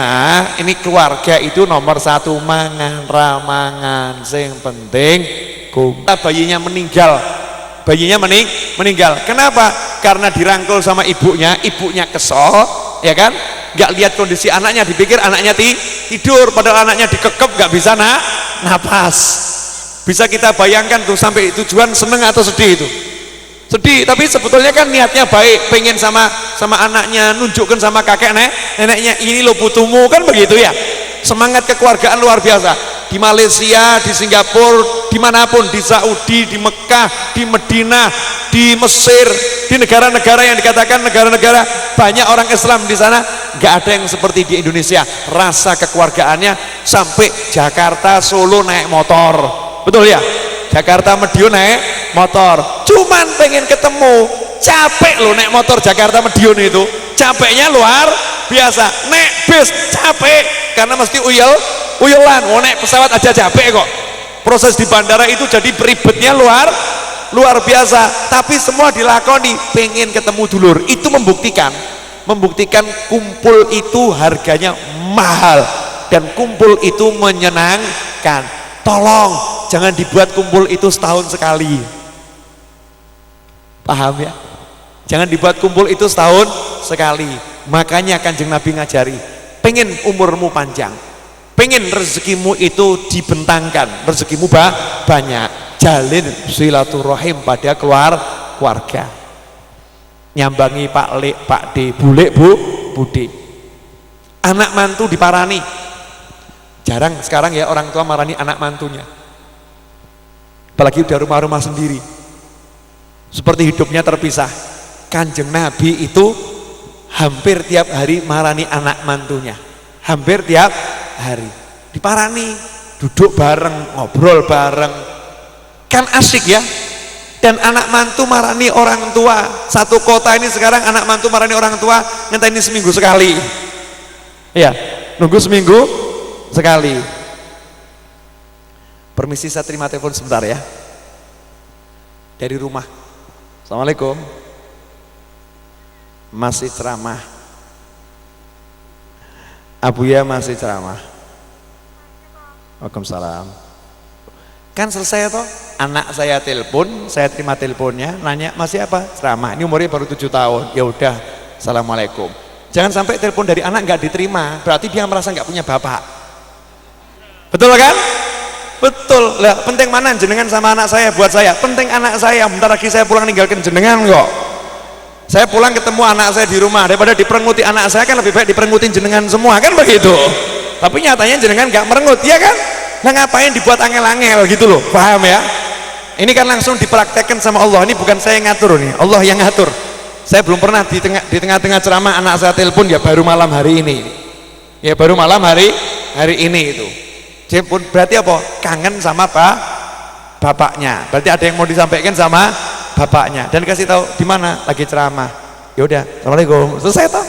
ini keluarga itu nomor 1, mangan ramangan, sing penting bayinya meninggal. Kenapa? Karena dirangkul sama ibunya kesel, ya kan? Nggak lihat kondisi anaknya, dipikir anaknya tidur, padahal anaknya dikekep nggak bisa napas. Bisa kita bayangkan tuh sampai tujuan seneng atau sedih itu. Sedih, tapi sebetulnya kan niatnya baik, pengen sama anaknya, nunjukkan sama kakek neneknya, ini lo putumu, kan begitu ya. Semangat kekeluargaan luar biasa. Di Malaysia, di Singapura, dimanapun, di Saudi, di Mekah, di Medina, di Mesir, di negara-negara yang dikatakan negara-negara banyak orang Islam di sana, nggak ada yang seperti di Indonesia. Rasa kekeluargaannya sampai Jakarta, Solo naik motor, betul ya? Jakarta Madiun naik motor, cuman pengen ketemu, capek loh naik motor Jakarta Madiun itu, capeknya luar biasa. Naik bis capek karena mesti uyelan, naik pesawat aja capek kok. Proses di bandara itu jadi beribetnya luar biasa, tapi semua dilakoni pengen ketemu dulur. Itu membuktikan kumpul itu harganya mahal dan kumpul itu menyenangkan. Tolong jangan dibuat kumpul itu setahun sekali, paham ya? Jangan dibuat kumpul itu setahun sekali. Makanya Kanjeng Nabi ngajari, pengen umurmu panjang, pengen rezekimu itu dibentangkan, rezekimu banyak, jalin silaturahim pada keluarga, nyambangi Pak Lek, Pak D, Bulek, Bude. Anak mantu diparani. Jarang sekarang ya orang tua marani anak mantunya, apalagi udah rumah-rumah sendiri, seperti hidupnya terpisah. Kanjeng Nabi itu hampir tiap hari marani anak mantunya, hampir tiap hari diparani, duduk bareng, ngobrol bareng, kan asik ya. Dan anak mantu marani orang tua. Satu kota ini sekarang anak mantu marani orang tua ngenteni seminggu sekali. Ya, nunggu seminggu sekali. Permisi, saya terima telepon sebentar ya. Dari rumah. Assalamualaikum. Masih ceramah. Abuya masih ceramah. Waalaikumsalam. Kan selesai toh, anak saya telepon, saya terima teleponnya, nanya masih apa? Ceramah. Ini umurnya baru 7 tahun. Ya udah, assalamualaikum. Jangan sampai telepon dari anak nggak diterima, berarti dia merasa nggak punya bapak. Betul kan? Betul. Lah, penting mana jenengan sama anak saya buat saya? Penting anak saya. Bentar lagi saya pulang ninggalkan jenengan kok. Saya pulang ketemu anak saya di rumah, daripada diperenguti anak saya kan lebih baik diperengutin jenengan semua, kan begitu. Tapi nyatanya jenengan nggak merengut, ya kan? Nah, ngapain dibuat angel-angel gitu loh, paham ya? Ini kan langsung dipraktekkan sama Allah. Ini bukan saya yang ngatur nih, Allah yang ngatur. Saya belum pernah di tengah-tengah ceramah anak saya telepon, ya baru malam hari ini. Ya baru malam hari ini itu. Berarti apa? Kangen sama bapaknya. Berarti ada yang mau disampaikan sama bapaknya. Dan kasih tahu di mana lagi ceramah. Ya udah, assalamualaikum. Selesai toh.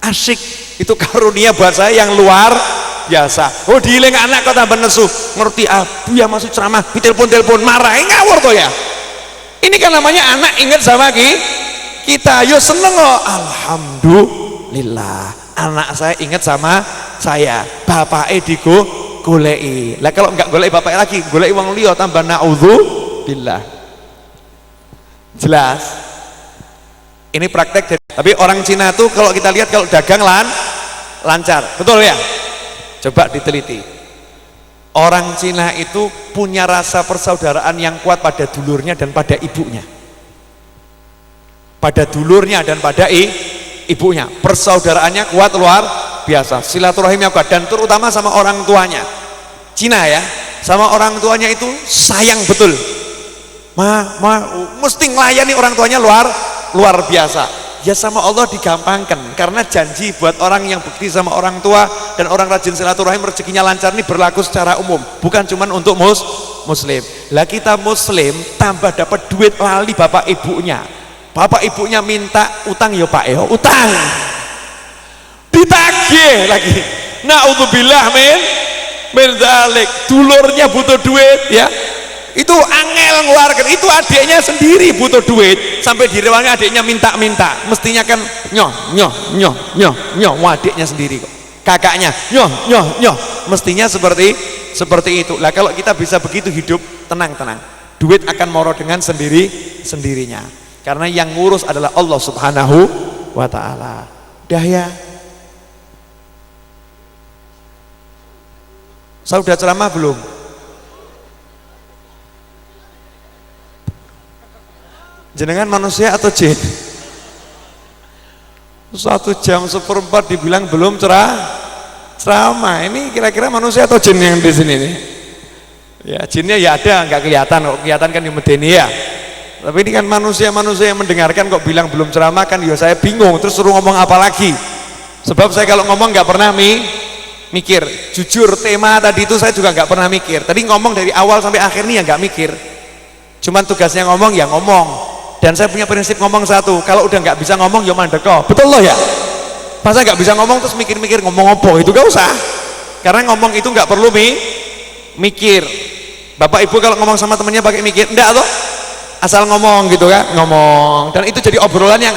Asyik. Itu karunia buat saya yang luar biasa. Oh, diiling anak kok tambah nesu, ngerti abu ya masuk ceramah, ditelepon-telepon marah, ngawur tuh ya. Ini kan namanya anak ingat sama kita. Yo seneng loh, alhamdulillah anak saya ingat sama saya. Bapaknya golei. Lah kalau enggak golei bapaknya lagi, golei wong liya tambah naudzubillah. Jelas. Ini praktek dari, tapi orang Cina tuh kalau kita lihat kalau dagang lancar, betul ya? Coba diteliti. Orang Cina itu punya rasa persaudaraan yang kuat pada dulurnya dan pada ibunya. Pada dulurnya dan pada ibunya. Persaudaraannya kuat luar biasa. Silaturahimnya kuat, dan terutama sama orang tuanya. Cina ya, sama orang tuanya itu sayang betul. Mesti ngelayani orang tuanya luar biasa. Ya sama Allah digampangkan, karena janji buat orang yang bekti sama orang tua dan orang rajin silaturahim rezekinya lancar ini berlaku secara umum, bukan cuma untuk muslim. Lah kita muslim tambah dapat duit lali bapak ibunya. Bapak ibunya minta utang, ya Pak ya utang. Ditagih lagi. Naudzubillah min dzalik. Dulurnya butuh duit ya. Itu angel ngeluarkan, itu adiknya sendiri butuh duit sampai di ruangnya adiknya minta, mestinya kan nyoh adiknya sendiri kok, kakaknya nyoh mestinya seperti itu. Lah kalau kita bisa begitu hidup tenang, duit akan moro dengan sendirinya, karena yang ngurus adalah Allah Subhanahu wa ta'ala. Dah ya, saya udah ceramah belum? Jenengan manusia atau jin? 1 jam 1/4 dibilang belum ceramah. Ini kira-kira manusia atau jin yang di sini nih? Ya jinnya ya ada, nggak kelihatan kok, kelihatan kan di medeni ya. Tapi ini kan manusia yang mendengarkan kok bilang belum ceramah, kan ya saya bingung, terus suruh ngomong apa lagi? Sebab saya kalau ngomong nggak pernah mikir. Jujur tema tadi itu saya juga nggak pernah mikir. Tadi ngomong dari awal sampai akhir nih ya nggak mikir. Cuman tugasnya ngomong ya ngomong. Dan saya punya prinsip ngomong satu, kalau udah nggak bisa ngomong ya mandek. Betul loh ya? Masa nggak bisa ngomong terus mikir-mikir ngomong apa, itu gak usah. Karena ngomong itu nggak perlu mikir. Bapak ibu kalau ngomong sama temennya pakai mikir, enggak toh? Asal ngomong gitu kan, ngomong. Dan itu jadi obrolan yang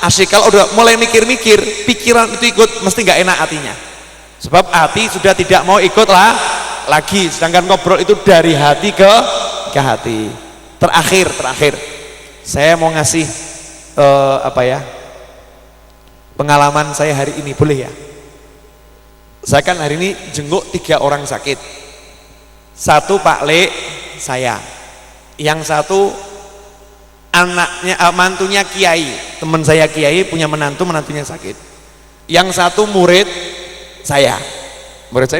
asyik. Kalau udah mulai mikir-mikir, pikiran itu ikut, mesti nggak enak hatinya. Sebab hati sudah tidak mau ikut lagi. Sedangkan ngobrol itu dari hati ke hati. Terakhir. Saya mau ngasih pengalaman saya hari ini, boleh ya? Saya kan hari ini jenguk 3 orang sakit. 1 Pak Le saya, yang 1 anaknya mantunya kiai, teman saya kiai punya menantunya sakit. Yang 1 murid saya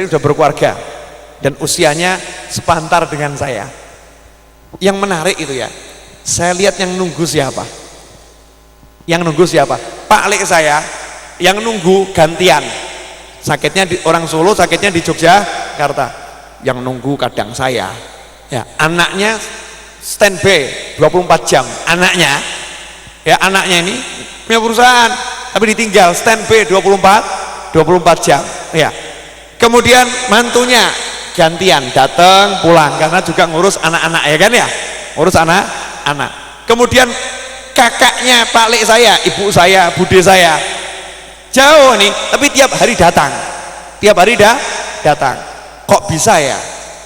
sudah berkeluarga dan usianya sepantar dengan saya. Yang menarik itu ya, saya lihat yang nunggu siapa? Pak Le saya yang nunggu gantian. Sakitnya orang Solo, sakitnya di Yogyakarta. Yang nunggu kadang saya. Ya, anaknya standby 24 jam. Anaknya ini punya perusahaan tapi ditinggal standby 24 jam ya. Kemudian mantunya gantian datang pulang karena juga ngurus anak-anak ya kan ya, ngurus anak-anak. Kemudian kakaknya Pak Lek saya, ibu saya, bude saya jauh nih tapi tiap hari datang, datang. Kok bisa ya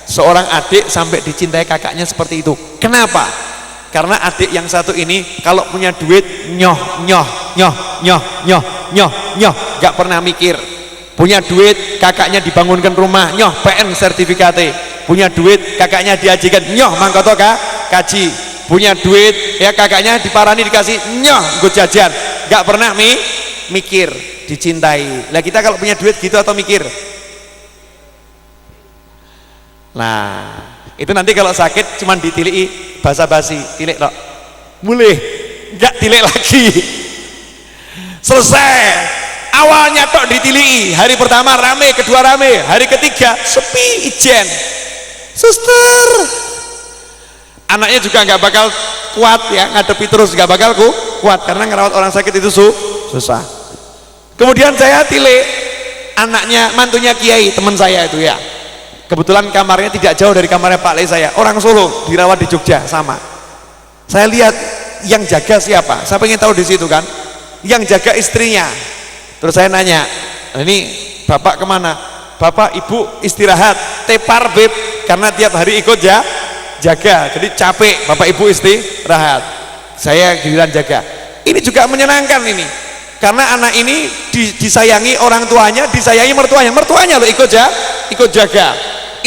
seorang adik sampai dicintai kakaknya seperti itu? Kenapa? Karena adik yang satu ini kalau punya duit nyoh, gak pernah mikir. Punya duit kakaknya dibangunkan rumah nyoh PN sertifikate. Punya duit kakaknya diajikan nyoh mangkoto kaji. Punya duit ya kakaknya diparani dikasih nyoh gue jajan. Gak pernah mikir dicintai. Lah kita kalau punya duit gitu atau mikir? Nah itu nanti kalau sakit cuman ditiliki basa-basi, tilik tok mulih gak tilik lagi, selesai. Awalnya tok ditiliki, hari pertama rame, kedua rame, hari ketiga sepi ijen. Suster anaknya juga nggak bakal kuat ya ngadepi terus, nggak bakal kuat karena ngerawat orang sakit itu susah. Kemudian saya tilik anaknya mantunya kiai teman saya itu ya, kebetulan kamarnya tidak jauh dari kamarnya Pak Le saya, orang Solo dirawat di Jogja sama. Saya lihat yang jaga siapa, saya pengen tahu di situ kan, yang jaga istrinya. Terus saya nanya, ini bapak kemana? Bapak ibu istirahat, tepar beb, karena tiap hari ikut jaga, jadi capek bapak ibu istirahat, saya giliran jaga. Ini juga menyenangkan ini, karena anak ini disayangi orang tuanya, disayangi mertuanya loh ikut jaga,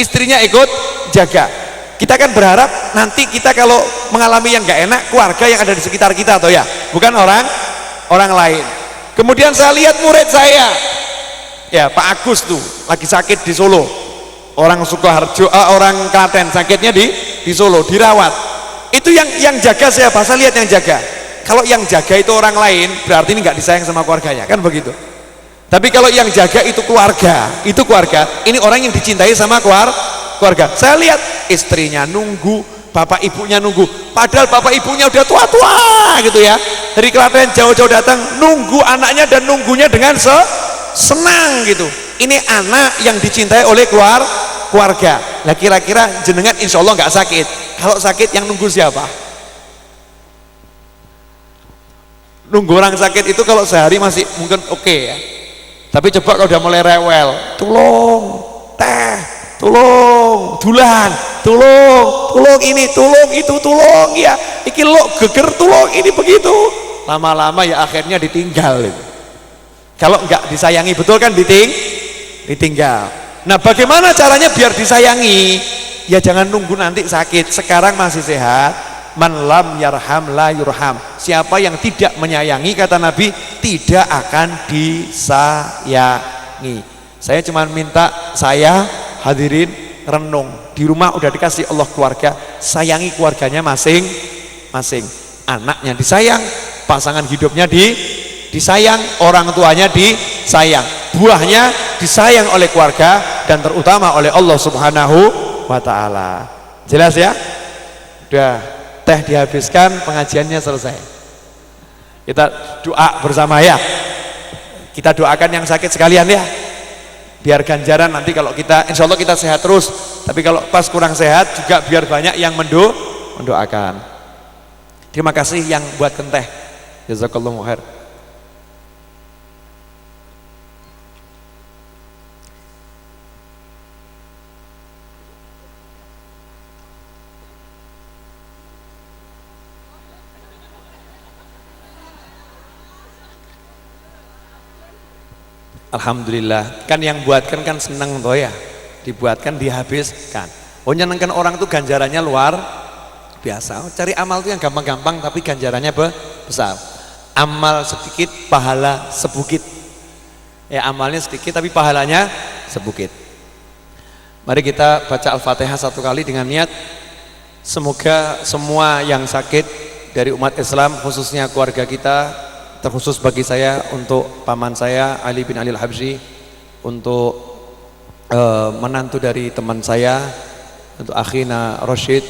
istrinya ikut jaga. Kita kan berharap nanti kita kalau mengalami yang gak enak, keluarga yang ada di sekitar kita atau ya, bukan orang lain. Kemudian saya lihat murid saya ya Pak Agus tuh lagi sakit di Solo, orang Sukoharjo, orang Klaten, sakitnya di Solo dirawat. Itu yang jaga siapa? Saya lihat yang jaga. Kalau yang jaga itu orang lain berarti ini nggak disayang sama keluarganya kan begitu. Tapi kalau yang jaga itu keluarga, ini orang yang dicintai sama keluarga. Saya lihat istrinya nunggu, bapak ibunya nunggu, padahal bapak ibunya udah tua-tua gitu ya, dari Klaten jauh-jauh datang nunggu anaknya dan nunggunya dengan senang gitu. Ini anak yang dicintai oleh keluarga. Nah kira-kira jenengan insya Allah nggak sakit, kalau sakit yang nunggu siapa? Nunggu orang sakit itu kalau sehari masih mungkin oke ya, tapi coba kalau udah mulai rewel, tolong teh, tolong dulan, tolong ini, tolong itu, tolong ya iki lo geger, tolong ini, begitu lama-lama ya akhirnya ditinggal itu. Kalau nggak disayangi betul kan ditinggal. Nah bagaimana caranya biar disayangi? Ya jangan nunggu nanti sakit, sekarang masih sehat. Man lam yarham la yurham, siapa yang tidak menyayangi kata Nabi tidak akan disayangi. Saya cuma minta saya hadirin renung di rumah udah dikasih Allah keluarga, sayangi keluarganya masing-masing. Anaknya disayang, pasangan hidupnya disayang, orang tuanya disayang, buahnya disayang oleh keluarga dan terutama oleh Allah Subhanahu wa Ta'ala. Jelas ya? Udah teh dihabiskan, pengajiannya selesai. Kita doa bersama ya, kita doakan yang sakit sekalian ya, biar ganjaran nanti kalau kita insya Allah kita sehat terus, tapi kalau pas kurang sehat juga biar banyak yang mendoakan. Terima kasih yang buatkan teh, jazakallahu khair. Alhamdulillah, kan yang buatkan kan seneng toh ya, dibuatkan dihabiskan. Oh nyenengkan orang tuh ganjarannya luar biasa. Cari amal tuh yang gampang-gampang tapi ganjarannya besar. Amal sedikit, pahala sebukit. Ya amalnya sedikit tapi pahalanya sebukit. Mari kita baca Al-Fatihah satu kali dengan niat semoga semua yang sakit dari umat Islam, khususnya keluarga kita, terkhusus bagi saya, untuk paman saya Ali bin Ali Al-Habsyi, untuk menantu dari teman saya, untuk akhina Rashid,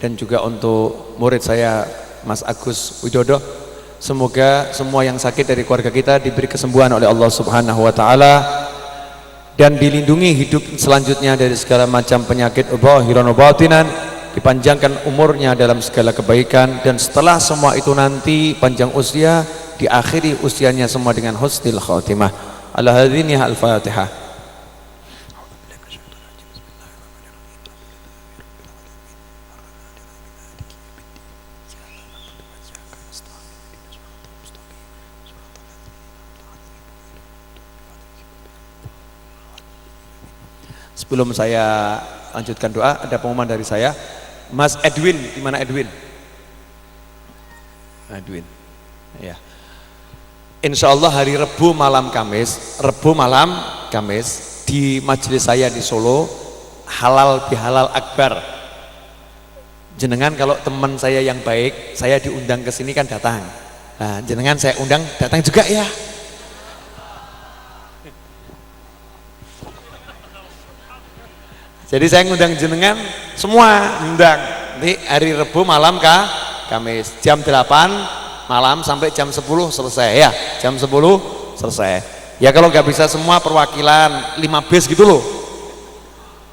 dan juga untuk murid saya Mas Agus Widodo. Semoga semua yang sakit dari keluarga kita diberi kesembuhan oleh Allah Subhanahu wa taala dan dilindungi hidup selanjutnya dari segala macam penyakit zahiran wa batinan, dipanjangkan umurnya dalam segala kebaikan, dan setelah semua itu nanti panjang usia, diakhiri usianya semua dengan husnul khatimah. Ala hadzini al-Fatihah. Sebelum saya lanjutkan doa, ada pengumuman dari saya. Mas Edwin, di mana Edwin? Edwin. Ya. Insya Allah hari Rebu malam Kamis di majelis saya di Solo, halal bihalal akbar. Jenengan kalau teman saya yang baik, saya diundang ke sini kan datang. Nah, jenengan saya undang datang juga ya. Jadi saya ngundang jenengan semua, undang. Nanti hari Rebu malam Kamis jam 8 malam sampai jam 10 selesai ya. Jam 10 selesai. Ya kalau nggak bisa semua perwakilan 5 bis gitu loh.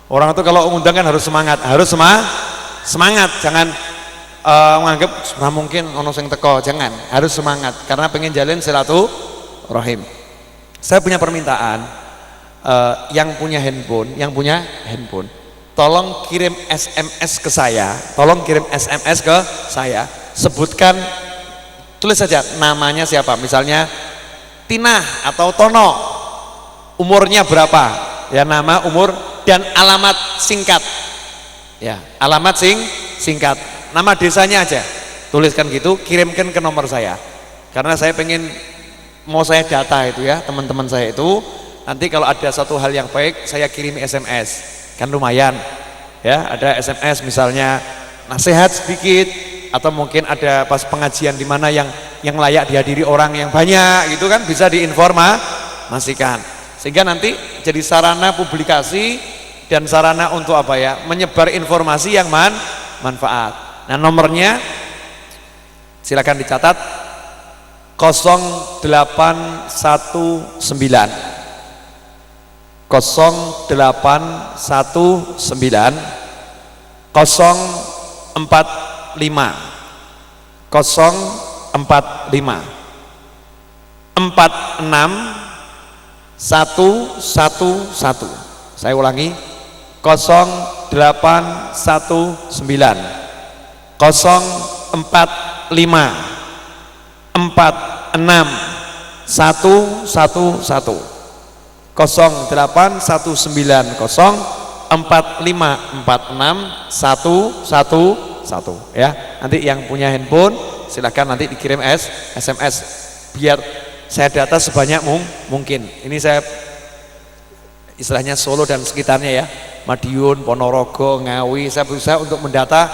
Orang itu kalau ngundang kan harus semangat, semangat. Jangan menganggap sudah mungkin ono sing teko, jangan. Harus semangat karena pengen jalin silaturahim. Saya punya permintaan. Yang punya handphone, tolong kirim SMS ke saya, sebutkan, tulis saja namanya siapa, misalnya Tina atau Tono, umurnya berapa, ya nama, umur, dan alamat singkat, ya alamat singkat, nama desanya aja, tuliskan gitu, kirimkan ke nomor saya, karena saya pengen, mau saya data itu ya, teman-teman saya itu. Nanti kalau ada satu hal yang baik saya kirim SMS, kan lumayan ya, ada SMS misalnya nasihat sedikit, atau mungkin ada pas pengajian di mana yang layak dihadiri orang yang banyak gitu kan, bisa diinformasikan sehingga nanti jadi sarana publikasi dan sarana untuk apa ya, menyebar informasi yang manfaat. Nah nomornya silakan dicatat 0819 0819 045 045 46 111. Saya ulangi 0819 045 46 111. 0819 045 46 111 ya. Nanti yang punya handphone silahkan nanti dikirim SMS biar saya data sebanyak mungkin. Ini saya istilahnya Solo dan sekitarnya ya, Madiun, Ponorogo, Ngawi, saya berusaha untuk mendata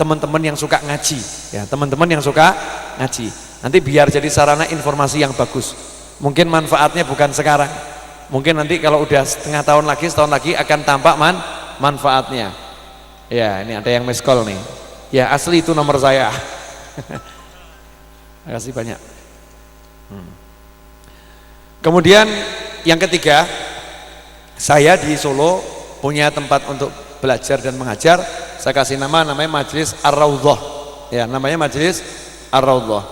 teman-teman yang suka ngaji ya, teman-teman yang suka ngaji. Nanti biar jadi sarana informasi yang bagus. Mungkin manfaatnya bukan sekarang, mungkin nanti kalau udah setahun lagi akan tampak manfaatnya. Ya, ini ada yang miss call nih. Ya, asli itu nomor saya. Terima kasih banyak. Kemudian yang ketiga, saya di Solo punya tempat untuk belajar dan mengajar. Saya kasih namanya Majelis Ar-Raudhah. Ya, namanya Majelis Ar-Raudhah.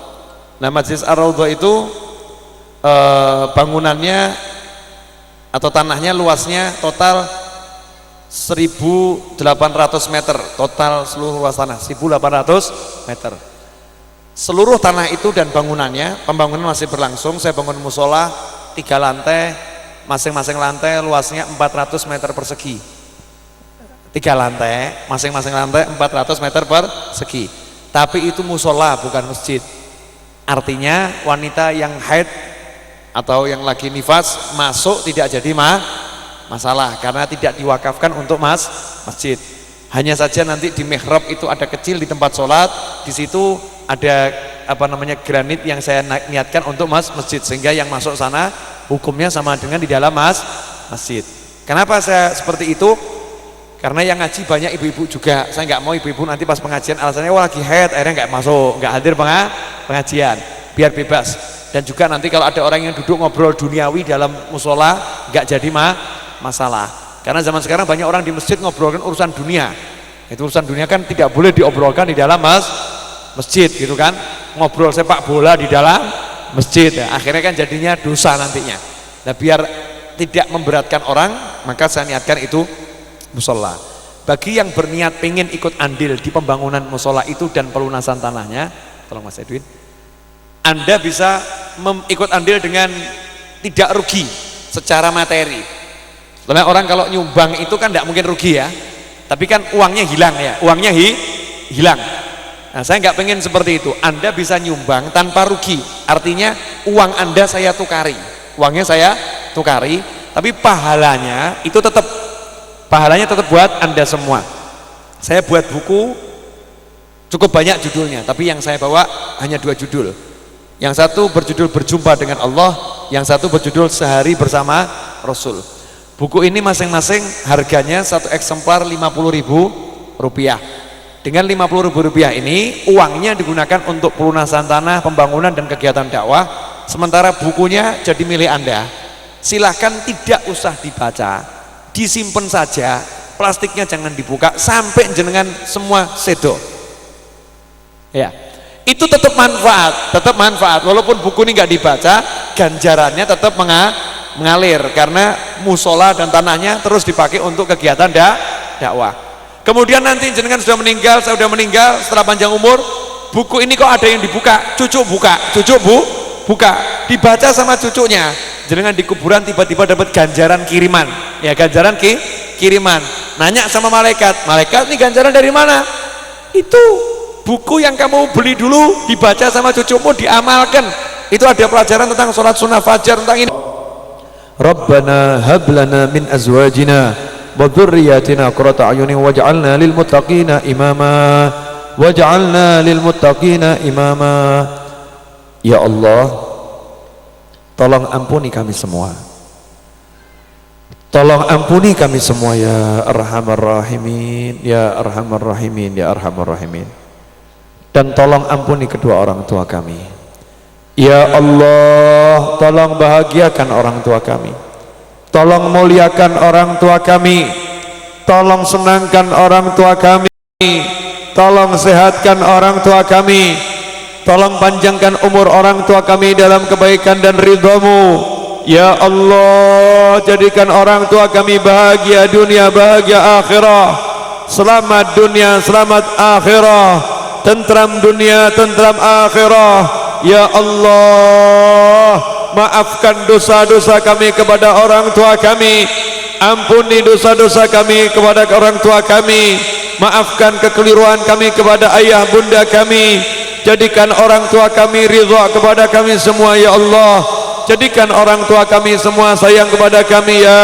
Nah, Majelis Ar-Raudhah itu bangunannya atau tanahnya luasnya total 1.800 meter, total seluruh luas tanah 1.800 meter. Seluruh tanah itu dan bangunannya, pembangunan masih berlangsung. Saya bangun musola 3 lantai, masing-masing lantai luasnya 400 meter persegi. 3 lantai, masing-masing lantai 400 meter persegi. Tapi itu musola bukan masjid. Artinya wanita yang haid atau yang lagi nifas masuk tidak jadi masalah karena tidak diwakafkan untuk masjid. Hanya saja nanti di mihrab itu ada kecil di tempat sholat, di situ ada granit yang saya niatkan untuk masjid, sehingga yang masuk sana hukumnya sama dengan di dalam masjid. Kenapa saya seperti itu? Karena yang ngaji banyak ibu-ibu juga. Saya nggak mau ibu-ibu nanti pas pengajian alasannya wah lagi haid, akhirnya nggak masuk, nggak hadir pengajian. Biar bebas. Dan juga nanti kalau ada orang yang duduk ngobrol duniawi dalam musola, nggak jadi masalah. Karena zaman sekarang banyak orang di masjid ngobrolkan urusan dunia. Itu urusan dunia kan tidak boleh diobrolkan di dalam masjid gitu kan. Ngobrol sepak bola di dalam masjid ya. Akhirnya kan jadinya dosa nantinya. Nah biar tidak memberatkan orang, maka saya niatkan itu musola. Bagi yang berniat pengen ikut andil di pembangunan musola itu dan pelunasan tanahnya, tolong Mas Edwin, Anda bisa ikut andil dengan tidak rugi secara materi. Soalnya orang kalau nyumbang itu kan tidak mungkin rugi ya, tapi kan uangnya hilang ya, uangnya hilang. Nah saya nggak pengen seperti itu. Anda bisa nyumbang tanpa rugi, artinya uang Anda saya tukari, uangnya saya tukari, tapi pahalanya itu tetap buat Anda semua. Saya buat buku cukup banyak judulnya, tapi yang saya bawa hanya 2 judul. Yang satu berjudul Berjumpa dengan Allah, yang satu berjudul Sehari Bersama Rasul. Buku ini masing-masing harganya satu eksemplar Rp50.000. Dengan Rp50.000 ini uangnya digunakan untuk pelunasan tanah, pembangunan dan kegiatan dakwah. Sementara bukunya jadi milik Anda. Silahkan tidak usah dibaca, disimpan saja, plastiknya jangan dibuka sampai jenengan semua sedo ya, itu tetap manfaat walaupun buku ini nggak dibaca, ganjarannya tetap mengalir karena musola dan tanahnya terus dipakai untuk kegiatan dakwah. Kemudian nanti jenengan sudah meninggal, saya sudah meninggal, setelah panjang umur, buku ini kok ada yang dibuka, cucu buka, dibaca sama cucunya. Jenengan di kuburan tiba-tiba dapat ganjaran kiriman, ya ganjaran kiriman. Nanya sama malaikat, ini ganjaran dari mana? Itu buku yang kamu beli dulu, dibaca sama cucumu, diamalkan. Itu ada pelajaran tentang sholat sunnah fajar, tentang ini. Rabbana hablana min azwajina wa dhurriyyatina qurrata a'yunin waj'alna lil muttaqina imama. Ya Allah, tolong ampuni kami semua. Tolong ampuni kami semua ya Arhamar Rahimin, ya Arhamar Rahimin, ya Arhamar Rahimin. Dan tolong ampuni kedua orang tua kami. Ya Allah, tolong bahagiakan orang tua kami. Tolong muliakan orang tua kami. Tolong senangkan orang tua kami. Tolong sehatkan orang tua kami. Tolong panjangkan umur orang tua kami dalam kebaikan dan ridhamu. Ya Allah, jadikan orang tua kami bahagia dunia, bahagia akhirah. Selamat dunia, selamat akhirah. Tentram dunia, tentram akhirah. Ya Allah, maafkan dosa-dosa kami kepada orang tua kami. Ampuni dosa-dosa kami kepada orang tua kami. Maafkan kekeliruan kami kepada ayah bunda kami. Jadikan orang tua kami ridha kepada kami semua ya Allah. Jadikan orang tua kami semua sayang kepada kami ya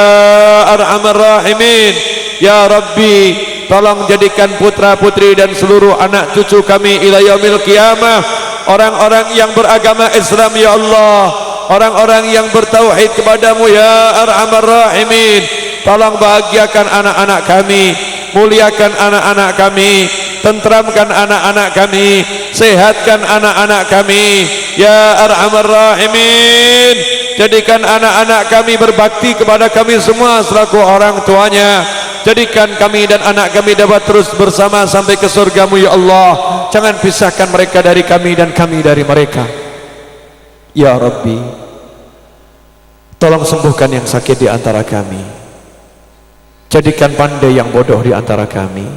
Arhamar Rahimin. Ya Rabbi, tolong jadikan putra putri dan seluruh anak cucu kami ila yaumil qiyamah orang-orang yang beragama Islam ya Allah, orang-orang yang bertauhid kepadamu ya Arhamar Rahimin. Tolong bahagiakan anak-anak kami, muliakan anak-anak kami, tentramkan anak-anak kami, sehatkan anak-anak kami ya Arhamar Rahimin. Jadikan anak-anak kami berbakti kepada kami semua selaku orang tuanya. Jadikan kami dan anak kami dapat terus bersama sampai ke surgamu ya Allah. Jangan pisahkan mereka dari kami dan kami dari mereka ya Rabbi. Tolong sembuhkan yang sakit di antara kami. Jadikan pandai yang bodoh di antara kami.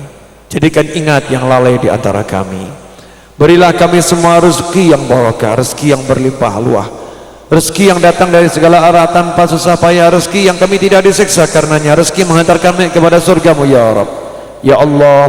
Jadikan ingat yang lalai di antara kami. Berilah kami semua rezeki yang barokah, rezeki yang berlimpah luah, rezeki yang datang dari segala arah tanpa susah payah, rezeki yang kami tidak disiksa karenanya, rezeki menghantarkan kami kepada surgamu ya Rabb. Ya Allah,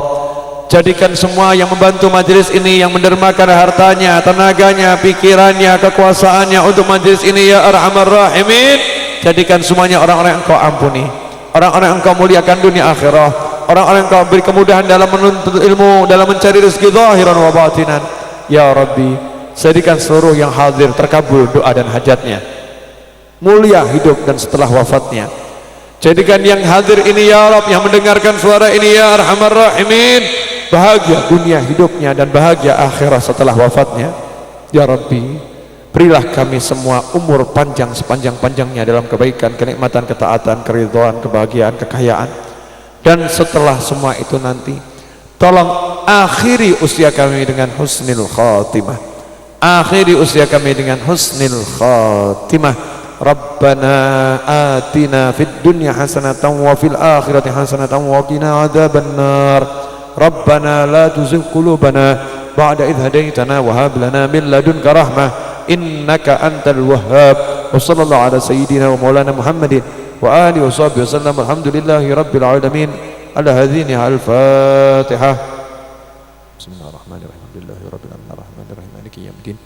jadikan semua yang membantu majelis ini, yang mendermakan hartanya, tenaganya, pikirannya, kekuasaannya untuk majelis ini ya Arhamar Rahimin. Jadikan semuanya orang-orang yang Engkau ampuni, orang-orang yang Engkau muliakan dunia akhirah, orang-orang yang Engkau beri kemudahan dalam menuntut ilmu, dalam mencari rezeki zahiran wa batinan ya Rabbi. Jadikan seluruh yang hadir terkabul doa dan hajatnya, mulia hidup dan setelah wafatnya. Jadikan yang hadir ini ya Rabb, yang mendengarkan suara ini ya Arhamar Rahimin, bahagia dunia hidupnya dan bahagia akhirat setelah wafatnya. Ya Rabbi, berilah kami semua umur panjang sepanjang-panjangnya dalam kebaikan, kenikmatan, ketaatan, keridhaan, kebahagiaan, kekayaan. Dan setelah semua itu nanti, tolong akhiri usia kami dengan husnul khatimah. Akhiri usia kami dengan husnul khatimah. Rabbana atina fid dunya hasanatan wa fil akhirati hasanatan wa qina adzabannar. Rabbana la tuzigh qulubana ba'da idh hadaitana wa hab lana min ladunka rahmah innaka antal wahhab. Wa sallallahu ala sayyidina wa maulana Muhammadin wa alihi wa sahbihi wasallam. Alhamdulillahi rabbil alamin. Ala hadhihi al-Fatihah. Bismillahirrahmanirrahim. Alhamdulillahi rabbil alamin arrahmanir rahim maliki yaumiddin.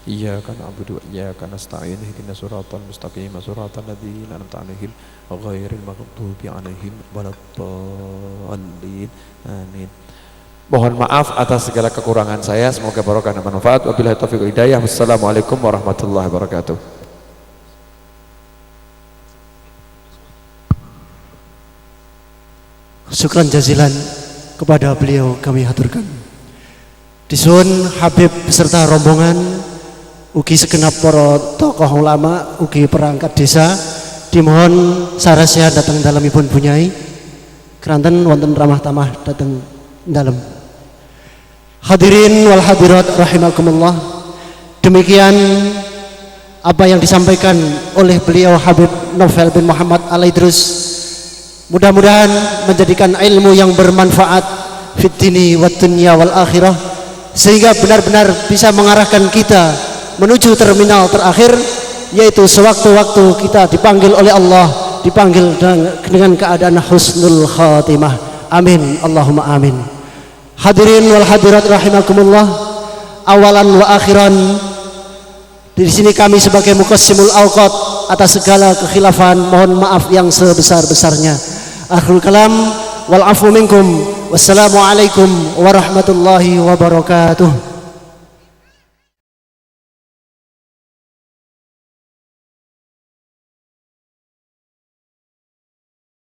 Iyyaka na'budu wa iyyaka nasta'in ihdinas siratal mustaqim siratal ladzina an'amta 'alaihim ghairil maghdubi 'alaihim waladdallin. Amin. Mohon maaf atas segala kekurangan saya, semoga barokah dan manfaat. Wabillahi taufiq wal hidayah. Wassalamualaikum warahmatullahi wabarakatuh. Syukran jazilan kepada beliau kami haturkan. Disuwun Habib beserta rombongan, ugi segenap para tokoh ulama, ugi perangkat desa, dimohon sarasya datang dalam ibun bunyai, keranten wonten ramah tamah datang dalam. Hadirin wal hadirat rahimakumullah, demikian apa yang disampaikan oleh beliau Habib Novel bin Muhammad Al-Idrus. Mudah-mudahan menjadikan ilmu yang bermanfaat fid dini wad dunya wal akhirah, sehingga benar-benar bisa mengarahkan kita menuju terminal terakhir, yaitu sewaktu-waktu kita dipanggil oleh Allah, dipanggil dengan keadaan husnul khatimah. Amin, Allahumma amin. Hadirin wal hadirat rahimakumullah, awalan wa akhiran, di sini kami sebagai muqassimul awqat atas segala kekhilafan mohon maaf yang sebesar-besarnya. Akhirul kalam wal afu minkum. Wassalamualaikum warahmatullahi wabarakatuh.